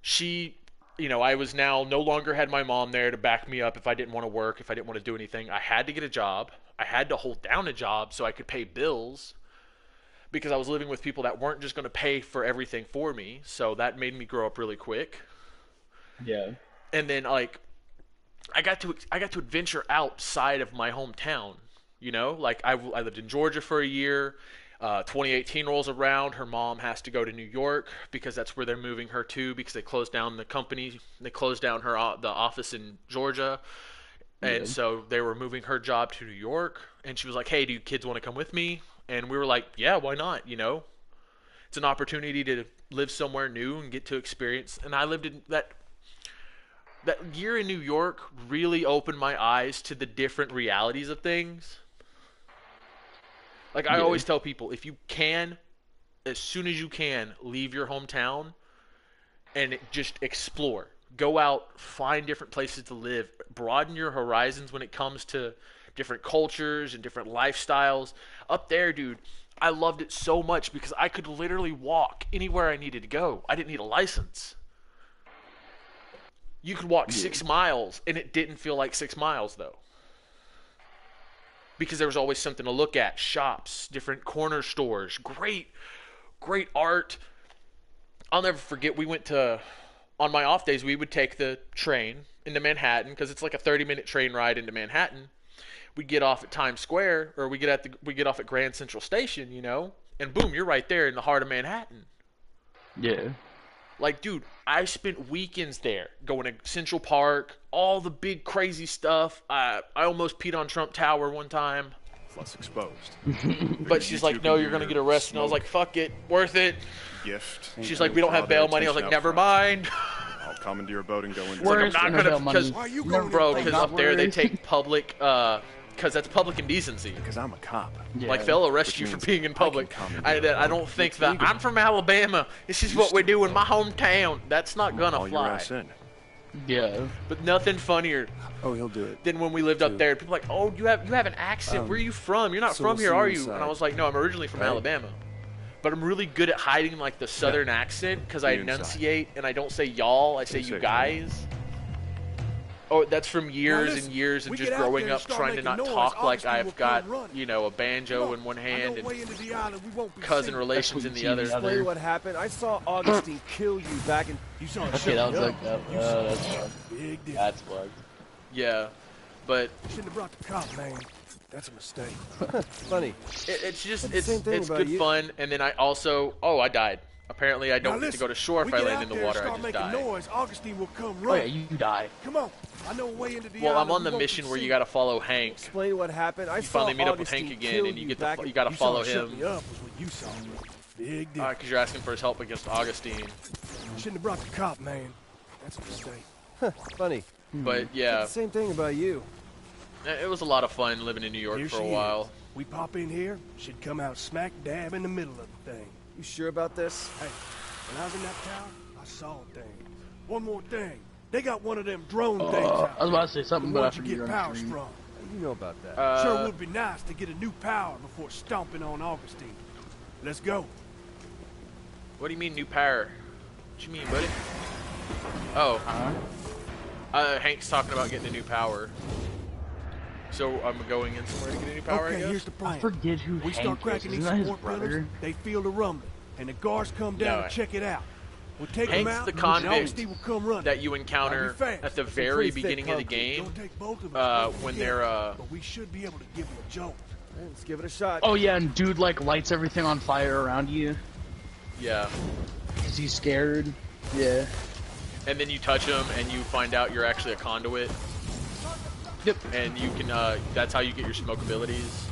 She, I was now no longer had my mom there to back me up if I didn't want to work, if I didn't want to do anything. I had to get a job. I had to hold down a job so I could pay bills. Because I was living with people that weren't just going to pay for everything for me. So that made me grow up really quick. Yeah. And then I got to adventure outside of my hometown. I lived in Georgia for a year. 2018 rolls around. Her mom has to go to New York because that's where they're moving her to because they closed down the company. They closed down the office in Georgia. And so they were moving her job to New York. And she was like, "Hey, do you kids want to come with me?" And we were like, "Yeah, why not?" It's an opportunity to live somewhere new and get to experience. And I lived in that year in New York really opened my eyes to the different realities of things. Like, I always tell people, if you can, as soon as you can, leave your hometown and just explore. Go out, find different places to live, broaden your horizons when it comes to different cultures and different lifestyles. Up there, dude, I loved it so much because I could literally walk anywhere I needed to go. I didn't need a license. You could walk 6 miles, and it didn't feel like 6 miles, though. Because there was always something to look at. Shops, different corner stores, great art. I'll never forget, we went to, on my off days, we would take the train into Manhattan, because it's like a 30-minute train ride into Manhattan. We'd get off at Times Square, or we get off at Grand Central Station, you know, and boom, you're right there in the heart of Manhattan. Yeah. Like, dude, I spent weekends there, going to Central Park, all the big crazy stuff. I almost peed on Trump Tower one time. It's less exposed. But she's like, no, you're going to get arrested. And I was like, fuck it, worth it. Gift. She's like, we don't have bail money. I was like, never mind. I'll commandeer a boat and go in. Like, I'm not going to, because, Why are you going bro, in? because up there they take public, because that's public indecency. Because I'm a cop. Yeah. Like, they'll arrest Which you for means being in I can public. commandeer I a don't boat. think It's that, legal. I'm from Alabama. This is what we do in my hometown. That's not going to Haul your fly. ass in. Yeah. But nothing funnier Oh, he'll do it. than when we lived up Too. there. People are like, oh, you have an accent. Where are you from? You're not so from we'll here, see are you you? inside. And I was like, no, I'm originally from Right. Alabama. But I'm really good at hiding like the southern accent because I You inside. enunciate and I don't say y'all. I say You you say guys. Oh, that's from years listen, and years of we just get out growing there and up start trying to not making noise, talk like Augustine will I've got, come running. you know, a banjo Come in one on. hand I know and way into the island we won't be cousin seen. relations in the other. Tell you what happened. I saw Augustine kill you back in. You saw it Okay, that was shut like me up. that. You saw That's it. fucked. Big deal. That's fucked. Yeah, but Shouldn't have brought the cop, man. That's a mistake. Funny. it's just It's the same thing it's about good you. fun. And then I also I died. Apparently I don't Now get to go to shore if we I get land out in the there and water. I start just making die. noise, Augustine will come Oh yeah, running. you die. Come on. I know way into the Well, island I'm on we the won't be mission where you seen. got to follow Hank. Explain what happened. I You saw finally meet up with Augustine Hank again, kill and you get back to in- you got to You saw follow it shut him me up was what you saw. Big deal. because you're asking for his help against Augustine. Shouldn't have brought the cop, man. That's a mistake. Funny. But yeah, The same thing about you. it was a lot of fun living in New York Here for she a is. while. We pop in here, she'd come out smack dab in the middle of the thing. You sure about this? Hey, when I was in that tower, I saw a thing. One more thing. They got one of them drone things out. I was about to say something, the but I ones you forget get you're on powers stream. from. You know about that. Sure would be nice to get a new power before stomping on Augustine. Let's go. What do you mean new power? What you mean, buddy? Oh, Hank's talking about getting a new power. So I'm going in somewhere to get a new power. I Okay, guess. here's the plan. I forget who We start Hank is. cracking these Isn't that his support brother? pillars, they feel the rumbling, and the guards come down No, and check it out. We'll take them Hank's out, the and convict Augustine will come running. that you encounter Now be fast. at the Some very pretty thick beginning of the concrete. game. Don't take both of us. When Yeah, they're but we should be able to give them a jolt. Let's give it a shot. Oh yeah, and dude like lights everything on fire around you Yeah, because he's scared. Yeah. and then you touch him and you find out you're actually a conduit. Yep. And you can that's how you get your smoke abilities.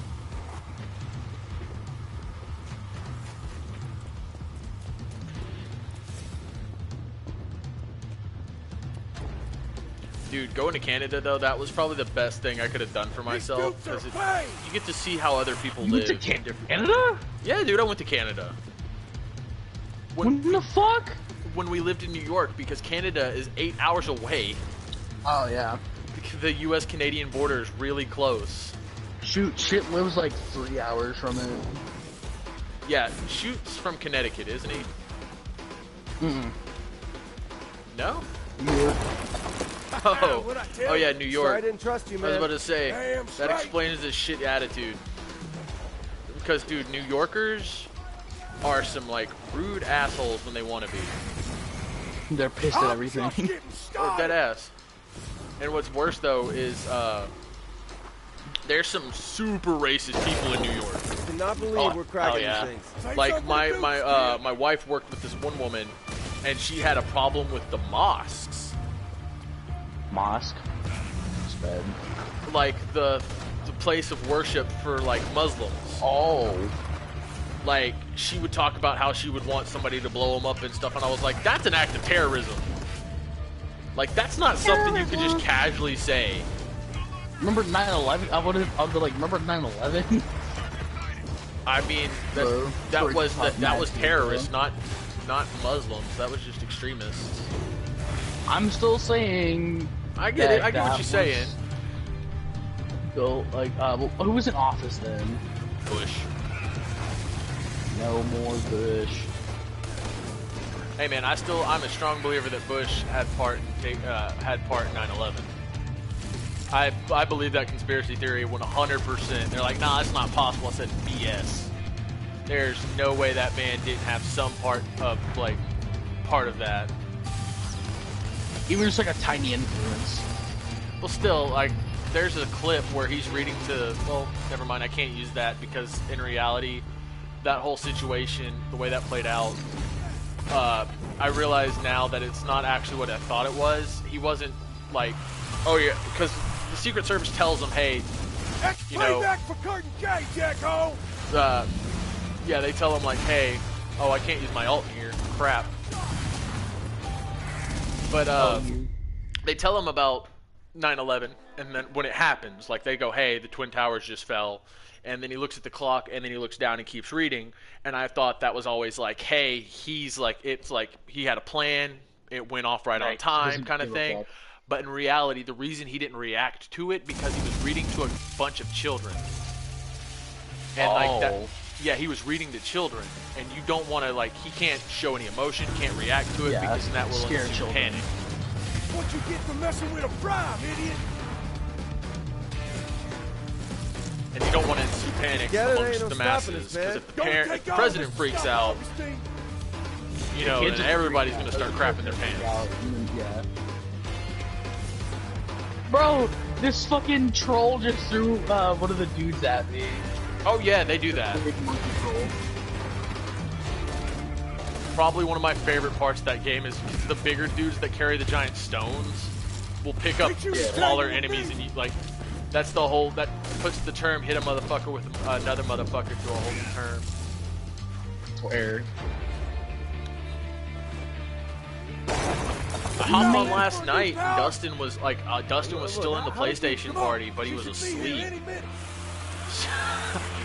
Dude, going to Canada though, that was probably the best thing I could have done for myself These dudes because are paid. you get to see how other people You live. went to in different- Canada? Yeah, dude, I went to Canada When the fuck? when we lived in New York because Canada is 8 hours away. Oh yeah. The U.S.-Canadian border is really close. Shoot, shit lives like 3 hours from it. Yeah, Shoot's from Connecticut, isn't he? No? Yeah. Oh, What'd I tell oh yeah, you? New Sorry, I York. didn't trust you, I man. was about to say, Damn that straight. explains his shit attitude. Because, dude, New Yorkers are some, like, rude assholes when they want to be. They're pissed at I'm everything. just getting Or started. dead ass. And what's worse, though, is, there's some super racist people in New York. I cannot believe Oh, we're cracking yeah. these things. Say Like, something, my dude. my wife worked with this one woman, and she had a problem with the mosques. Mosque. It's bad. Like, the place of worship for, like, Muslims. Oh. Like, she would talk about how she would want somebody to blow them up and stuff, and I was like, that's an act of terrorism. Like, that's not something you could just casually say. Remember 9/11? I'll be like, remember 9/11? I mean, that was terrorists, not Muslims. That was just extremists. I'm still saying. I get it. I get what you're saying. So, like, who was in office then? Bush. No more Bush. Hey man, I'm a strong believer that Bush had part in 9/11. I believe that conspiracy theory 100%. They're like, nah, that's not possible. I said BS. There's no way that man didn't have some part of that. Even just like a tiny influence. Well, still, like, there's a clip where he's reading to. Well, never mind. I can't use that because in reality, that whole situation, the way that played out, I realize now that it's not actually what I thought it was. He wasn't like, oh yeah, because the Secret Service tells him, hey, you know, back for Curtin K, Jacko. Yeah, they tell him like, hey, oh, I can't use my ult in here, crap. But they tell him about 9/11, and then when it happens, like they go, hey, the Twin Towers just fell. And then he looks at the clock, and then he looks down and keeps reading. And I thought that was always like, hey, he's like, it's like he had a plan. It went off right on time kind of thing. But in reality, the reason he didn't react to it because he was reading to a bunch of children. And like that, yeah, he was reading to children. And you don't want to, like, he can't show any emotion, can't react to it because then that will scare elicit children. panic. What you get for messing with a prime, idiot? And you don't want to see panic amongst the masses, because if the president freaks out, you know, then everybody's going to start crapping their pants. Yeah. Bro, this fucking troll just threw one of the dudes at me. Oh yeah, they do that. Probably one of my favorite parts of that game is the bigger dudes that carry the giant stones will pick up smaller enemies, and you, like, that's the whole, that puts the term hit a motherfucker with another motherfucker to a whole new term. Where? I hopped on last night, and Dustin was still in the PlayStation party, but he was asleep.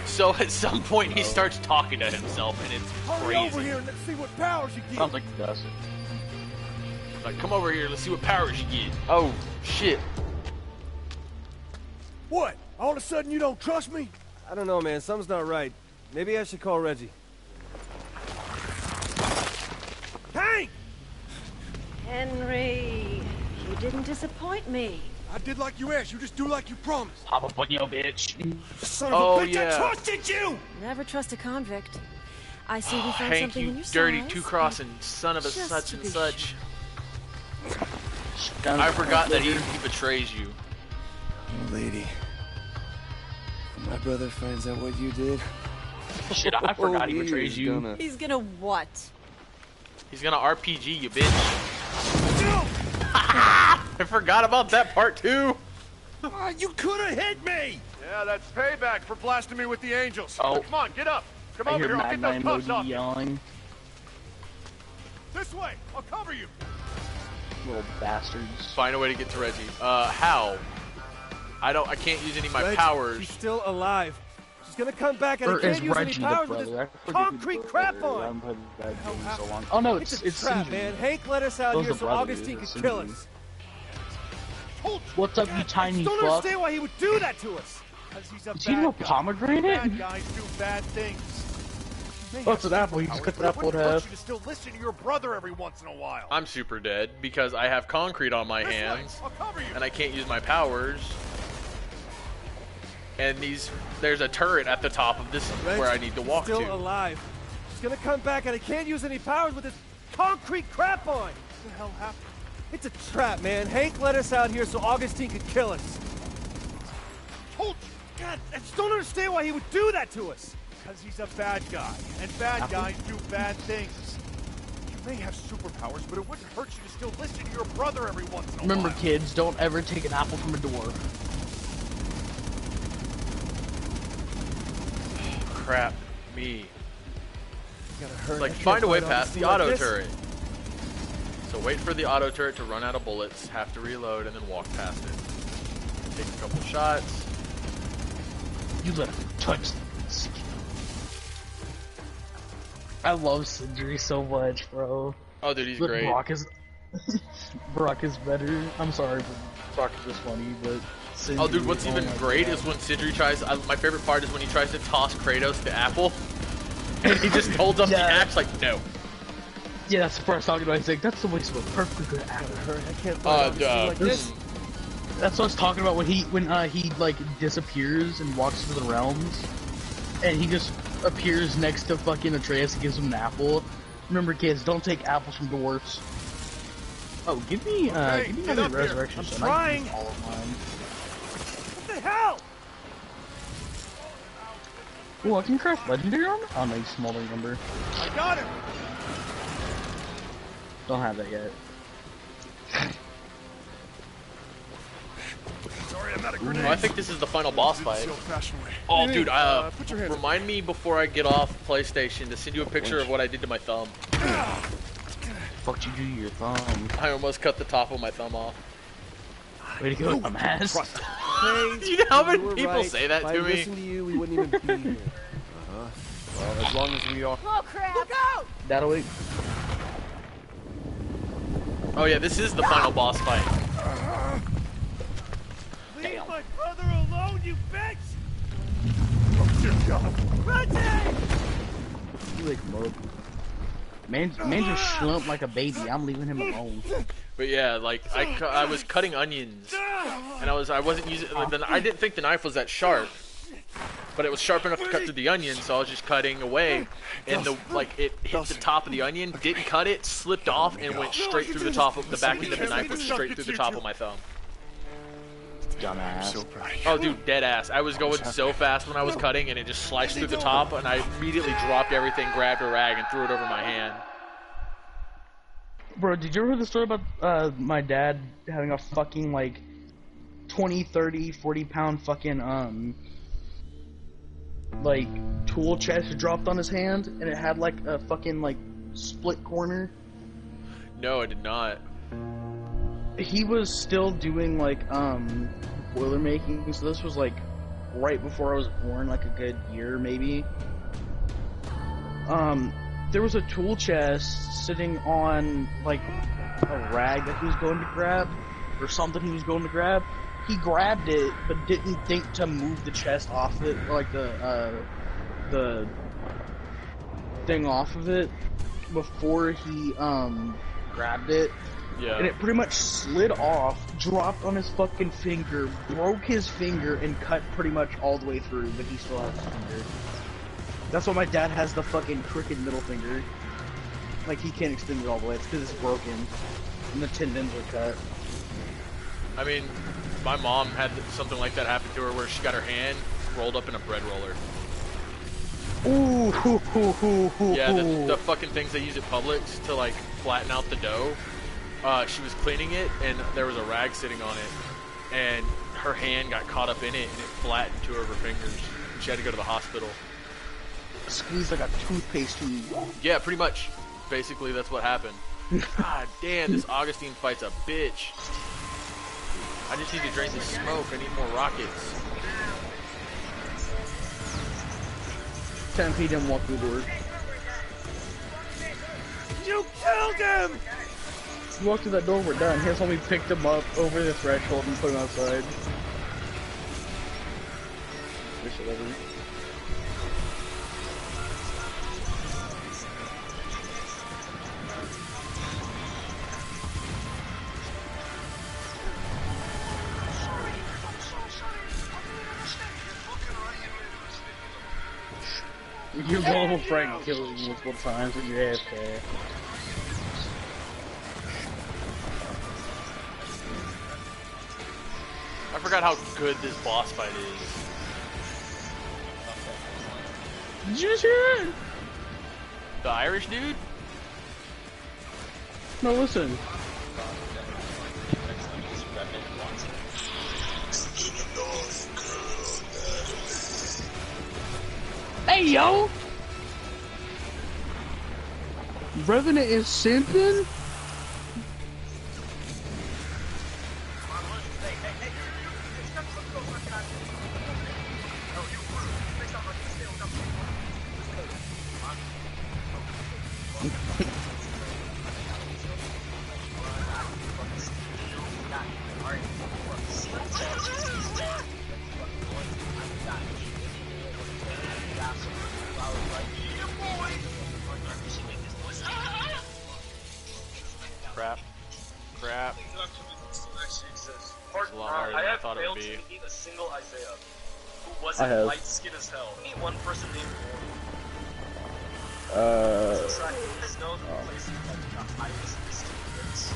So at some point he starts talking to himself, and it's Hurry over crazy. here and let's see what powers you get. Sounds like Dustin. Like, come over here, let's see what powers you get. Oh, shit. What? All of a sudden you don't trust me? I don't know, man. Something's not right. Maybe I should call Reggie. Hank! Henry, you didn't disappoint me. I did like you asked. You just do like you promised. Hop up on your bitch. Son of a bitch, yeah. I trusted you! Never trust a convict. I see we found Hank, something in you your dirty size. two-crossing son of a Just such to and be such. I forgot that he betrays you. Lady. When my brother finds out what you did. Shit, I forgot he betrays you. He's gonna what? He's gonna RPG you, bitch. I forgot about that part too. You could have hit me! Yeah, that's payback for blasting me with the angels. Oh. Come on, get up. Come I over hear here, I'll get Magma those puffs off emoji you. yelling. This way, I'll cover you. Little bastards. Find a way to get to Reggie. How? I can't use any of my Reg, powers. She's still alive. She's gonna come back and I Or can't is use Reggie any powers the with brother? this concrete crap I on. haven't played that game in so long. Oh no, it's trap, Sinji. man. Hank let us out Those here are so brothers, Augustine could it's kill Sinji. us. What's up, you tiny Don't fuck? understand why he would do that to us. Because he's a Is he a bad guy. pomegranate? Bad guys do bad things. Oh, it's an apple. You just cut the apple in half. You to still listen to your brother every once in a while. I'm super dead because I have concrete on my hands I'll cover you. and I can't use my powers. And there's a turret at the top of this Reg, where I need to walk she's still to. alive. She's gonna come back and I can't use any powers with this concrete crap on. What the hell happened? It's a trap, man. Hank let us out here so Augustine could kill us. Told you. God, I just don't understand why he would do that to us. Because he's a bad guy, and bad guys do bad things. You may have superpowers, but it wouldn't hurt you to still listen to your brother every once in a Remember, while. kids, don't ever take an apple from a door. Crap me. Gotta hurry. Like, I can't find a way fight past the Augustine like auto this. turret. So wait for the auto turret to run out of bullets, have to reload, and then walk past it. Take a couple shots. You let him touch this. I love Sindri so much, bro. Oh, dude, he's But great. Brock is better. I'm sorry, but Brock is just funny, but Sindri, Oh, dude, what's even my great God. is when Sidri tries. My favorite part is when he tries to toss Kratos the apple, and he just holds up the axe like, no. Yeah, that's the part I was talking about. He's like, that's the waste of a perfectly good apple. I can't like this. That's what I was talking about when he like disappears and walks into the realms, and he just appears next to fucking Atreus and gives him an apple. Remember, kids, don't take apples from dwarfs. Oh, give me another resurrection. I'm stone. trying. I can use all of mine. What the hell? Ooh, I can craft legendary armor. Oh no, you smaller number. I got him. Don't have that yet. Sorry, I'm not a Oh, grenade. I think this is the final boss fight. Old-fashioned way. Oh, dude, put your hand remind me before I get off PlayStation to send you a picture of what I did to my thumb. Fuck you do to your thumb. I almost cut the top of my thumb off. Way to go, dumbass. Hey, You know how many you were people right. say that if to I me? listened to you, we wouldn't even be here. Well, as long as we are. Oh crap! Look out! That'll wait. Oh yeah, this is the final boss fight. Leave my brother alone, you bitch! Oh dear God! Reggie! You like mug. Man just slumped like a baby. I'm leaving him alone. But yeah, like I was cutting onions, and I wasn't using. I didn't think the knife was that sharp, but it was sharp enough to cut through the onion. So I was just cutting away, and it hit the top of the onion, didn't cut it, slipped off, and went straight through the top of the back end of the knife, went straight through the top of my thumb. Dumbass. Oh, dude, dead ass. I was going so fast when I was cutting, and it just sliced through the top, and I immediately dropped everything, grabbed a rag, and threw it over my hand. Bro, did you ever hear the story about my dad having a fucking like 20, 30, 40 pound fucking like tool chest dropped on his hand, and it had like a fucking like split corner? No, I did not. He was still doing like boiler making, so this was like right before I was born, like a good year maybe. There was a tool chest sitting on like a rag that he was going to grab, or something he was going to grab. He grabbed it, but didn't think to move the chest off it, or like the thing off of it before he grabbed it. Yeah. And it pretty much slid off, dropped on his fucking finger, broke his finger, and cut pretty much all the way through, but he still has his finger. That's why my dad has the fucking crooked middle finger. Like, he can't extend it all the way. It's because it's broken. And the tendons are cut. I mean, my mom had something like that happen to her where she got her hand rolled up in a bread roller. Ooh, hoo, hoo, hoo, hoo, Yeah, hoo. the fucking things they use at Publix to, like, flatten out the dough. She was cleaning it, and there was a rag sitting on it. And her hand got caught up in it, and it flattened two of her fingers. And she had to go to the hospital. Squeezed like a toothpaste tube. Yeah, pretty much. Basically, that's what happened. God damn, this Augustine fight's a bitch. I just need to drain this smoke. I need more rockets. 10 didn't walk through the door. You killed him! You walked through that door, we're done. His homie picked him up over the threshold and put him outside. Your global Frank killed you multiple times when you're AFK. I forgot how good this boss fight is. Did you just hear it? The Irish dude? No, listen. Hey, yo! Revenant is simping? thought it would be. To meet a single Isaiah who I wasn't have. light skinned as hell. Meet one person named Warren. There's no place like the highest students.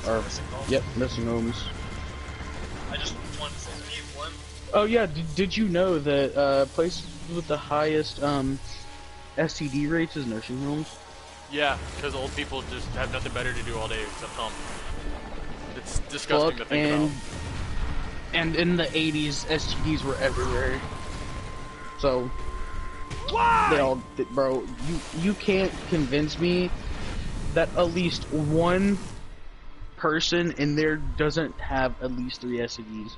Or, nursing homes. yep, nursing homes. I just wanted to say meet one. Oh yeah, did you know that places with the highest STD rates is nursing homes? Yeah, because old people just have nothing better to do all day except hump. It's disgusting to think about. And in the 80s, STDs were everywhere. So, they all, bro, you can't convince me that at least one person in there doesn't have at least 3 STDs.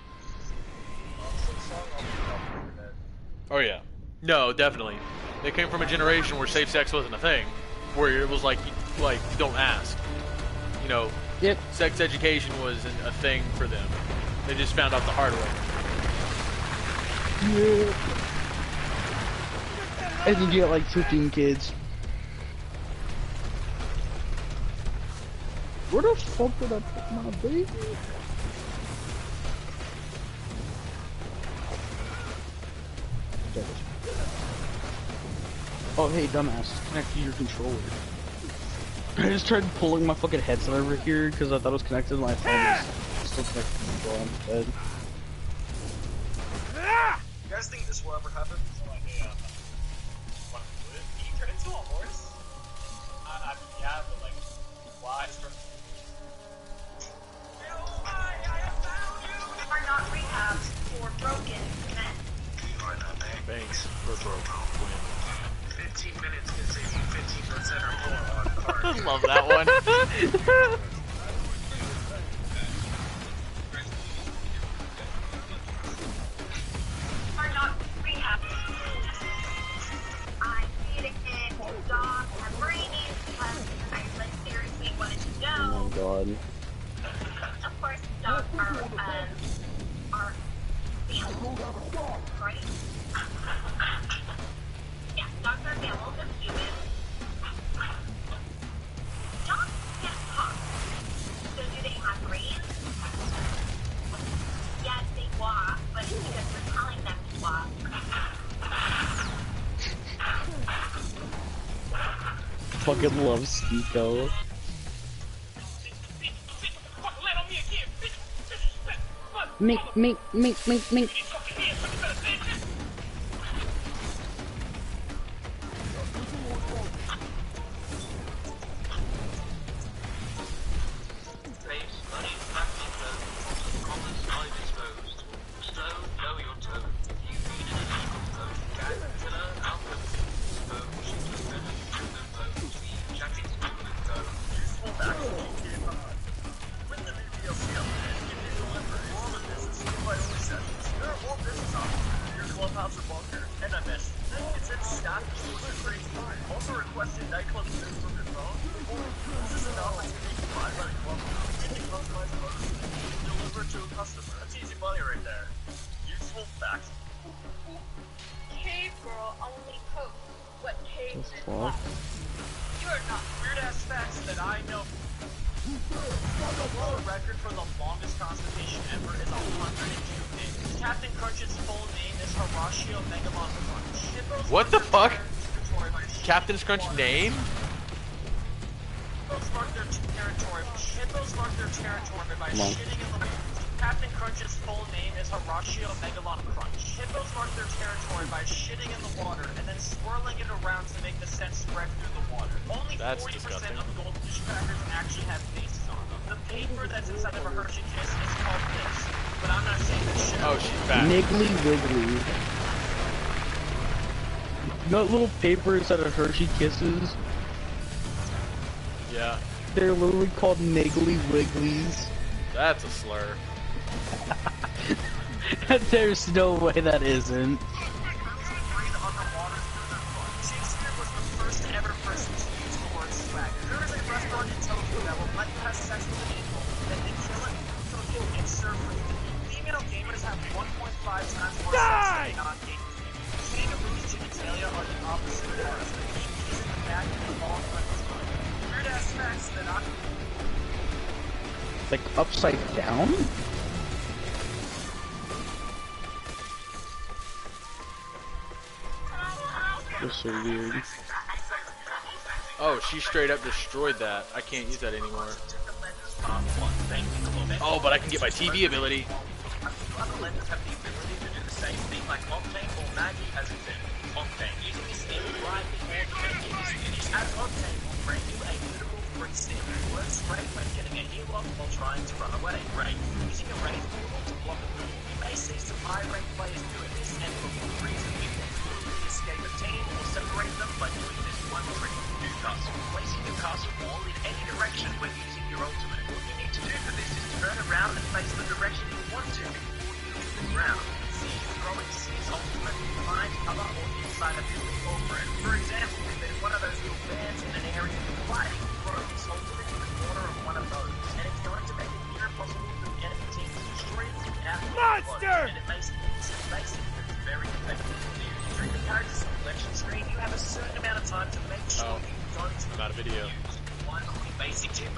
Oh yeah. No, definitely. They came from a generation where safe sex wasn't a thing. Where it was like don't ask. You know, yep. Sex education wasn't a thing for them. They just found out the hard way. Yeah. And then you get like 15 kids. Where the fuck did I put my baby? Oh hey dumbass, connect to your controller. I just tried pulling my fucking headset over here because I thought it was connected to my phone. It's still connected to the controller instead. You guys think this will ever happen? No idea. Want to do it? Can you turn into a horse? I mean, yeah, but like, why? Are not rehabs for broken men. Thanks for broke. 15 minutes can save you 15% or more on card. I love that one. Are not rehabs. I see it again. Dogs have rabies because I seriously wanted to know. Oh my god. Of course, dogs are mammals, right? Yeah, dogs are mammals of humans. Dogs can't talk. So do they have brains? Yes, they walk, but it's because we're telling them to walk. Fucking love Stiko. Mink. Cave girl only posts what caves is Fuck. like. You're not Weird ass facts that I know. The world record for the longest constipation ever is 102 days. Captain Crunch's full name is Horatio Megalon Crunch. What the fuck? Captain's Crunch name? Hippos mark their territory. Hippos mark their territory by shitting in the. Captain Crunch's full name is Horatio Megalon Crunch. Hippos mark their territory by shitting in the water and then swirling it around to make the scent spread through the water. Only 40% of goldfish crackers actually have faces on them. The paper that's inside of a Hershey Kiss is called this, but I'm not saying this shit. Oh, she's back. Niggly Wiggly. You know what little paper inside of Hershey Kisses? Yeah. They're literally called Niggly Wigglies. That's a slur. There's no way that isn't. Shakespeare was the first ever person to use the word swag. There is a restaurant in Tokyo that will let you have sex with an equal, then they kill it, cook it, and serve for you. Female gamers have 1.5 times more sex than non-gamers. Kangaroos genitalia are the opposite of ours. The penis in the back and the ball front is mine. Weird ass facts that I... Like upside down? That's so weird. Oh, she straight up destroyed that. I can't use that anymore. Oh, but I can get my TV ability. Other lenses have the ability to do the same thing, like Octane or Maggie as example. Octane using this skill right before the making is finished. As Octane will bring you a beautiful free stick. Works great when getting a heal-off while trying to run away. Great. Using a raised portal to block a move. You may see some high-ranked players doing this, and for good reason. You can quickly escape a team or separate them by doing this one trick. Do castle. Placing your castle wall in any direction when using your ultimate. What you need to do for this is turn around and face the direction you want to before you leave the ground. See if throwing C's ultimate behind cover or inside a building or room. For example, if there's one of those little bears in an area you're fighting, throw this ultimate in the corner of one of those. And it's going to make it near impossible for the enemy team to destroy it out of Monster! And it makes it basic, but it's very effective to use. During the character selection screen, you have a certain amount of time to make sure you don't I'm out of video. one basic tip.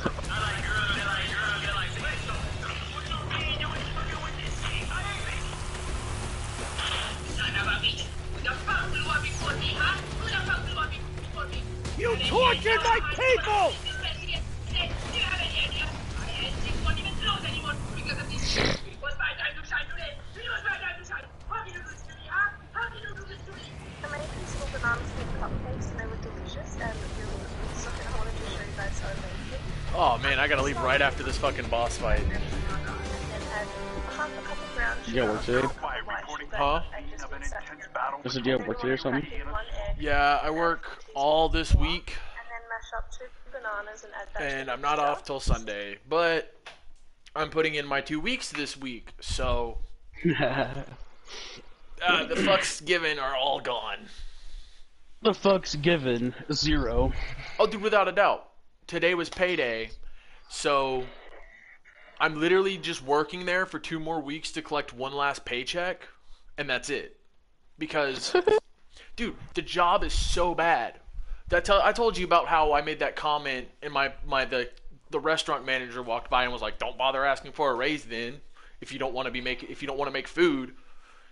You tortured my people! Americans called bananas with cupcakes and they were delicious and really something I wanted to show you guys are amazing. Oh man, I gotta leave right after this fucking boss fight. And add half a cup of brown You gotta work today? Huh? Does you have work today or something? Yeah, I work all this week, And then mash up 2 bananas and add that to and the I'm not mixture. off till Sunday. But I'm putting in my 2 weeks this week, so the fucks given are all gone. The fuck's given 0. Oh, dude, without a doubt. Today was payday, so I'm literally just working there for 2 more weeks to collect one last paycheck, and that's it. Because, dude, the job is so bad. I told you about how I made that comment, and the restaurant manager walked by and was like, "Don't bother asking for a raise then, if you don't want to make food."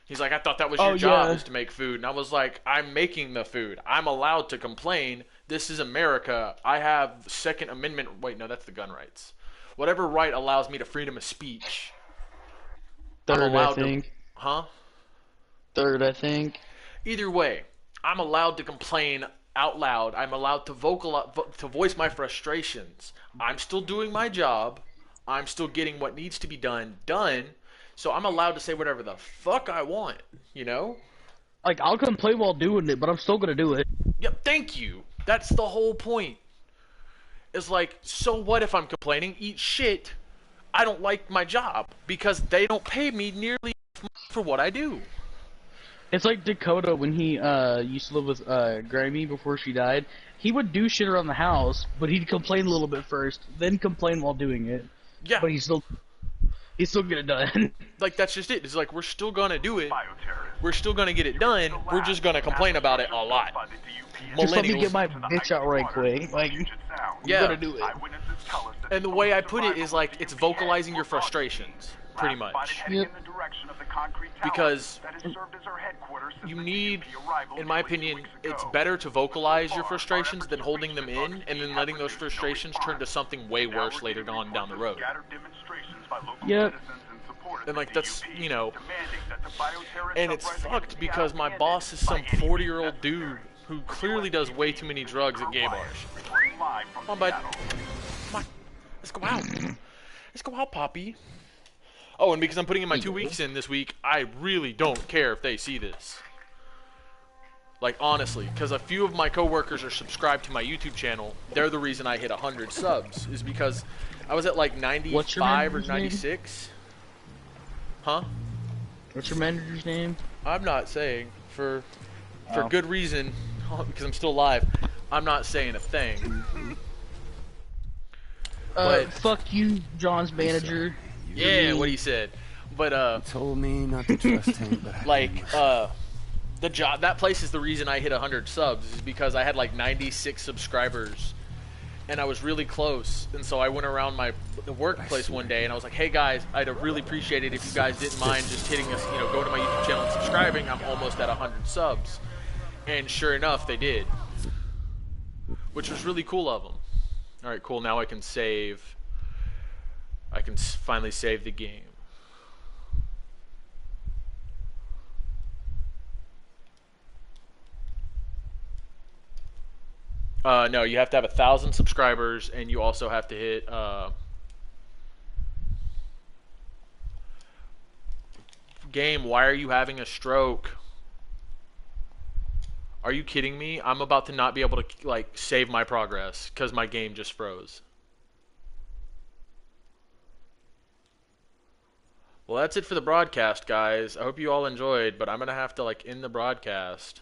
He's like, "I thought that was your job, is to make food." And I was like, "I'm making the food. I'm allowed to complain. This is America. I have Second Amendment." Wait, no, that's the gun rights. Whatever right allows me to freedom of speech. Third, I'm allowed I think. to. Huh? Third, I think. Either way, I'm allowed to complain out loud. I'm allowed to voice my frustrations. I'm still doing my job. I'm still getting what needs to be done. So I'm allowed to say whatever the fuck I want, you know? Like, I'll complain while doing it, but I'm still gonna do it. Yep, thank you. That's the whole point. It's like, so what if I'm complaining? Eat shit. I don't like my job because they don't pay me nearly for what I do. It's like Dakota when he used to live with Grammy before she died. He would do shit around the house, but he'd complain a little bit first, then complain while doing it. Yeah. But he's still get it done. Like, that's just it. It's like, we're still gonna do it. We're still gonna get it done. We're just gonna complain about it a lot. Just let me Millennials. get my bitch out right quick. Like, Yeah. you gotta do it. And the way I put it is like, it's vocalizing your frustrations, pretty much. Yep. Because you need, in my opinion, it's better to vocalize your frustrations than holding them in and then letting those frustrations turn to something way worse later on down the road. Yep. And like, that's, you know, and it's fucked because my boss is some 40-year-old dude who clearly does way too many drugs at gay bars. Come on, bud. Come on. Let's go out. Let's go out, Poppy. Oh, and because I'm putting in my 2 weeks in this week, I really don't care if they see this. Like, honestly, because a few of my coworkers are subscribed to my YouTube channel. They're the reason I hit 100 subs, is because I was at like 95 or 96. Huh? What's your manager's name? I'm not saying, for good reason, because I'm still alive, I'm not saying a thing. But fuck you, John's manager. Yeah, what he said. But He told me not to trust him, but like the job, that place is the reason I hit 100 subs, is because I had like 96 subscribers and I was really close. And so I went around the workplace one day and I was like, "Hey guys, I'd really appreciate it if you guys didn't mind just hitting us, you know, go to my YouTube channel and subscribing. I'm almost at 100 subs." And sure enough, they did. Which was really cool of them. Alright, cool. Now I can save. I can finally save the game. No, you have to have 1,000 subscribers, and you also have to hit, game, why are you having a stroke? Are you kidding me? I'm about to not be able to, like, save my progress, because my game just froze. Well, that's it for the broadcast, guys. I hope you all enjoyed, but I'm going to have to, like, end the broadcast.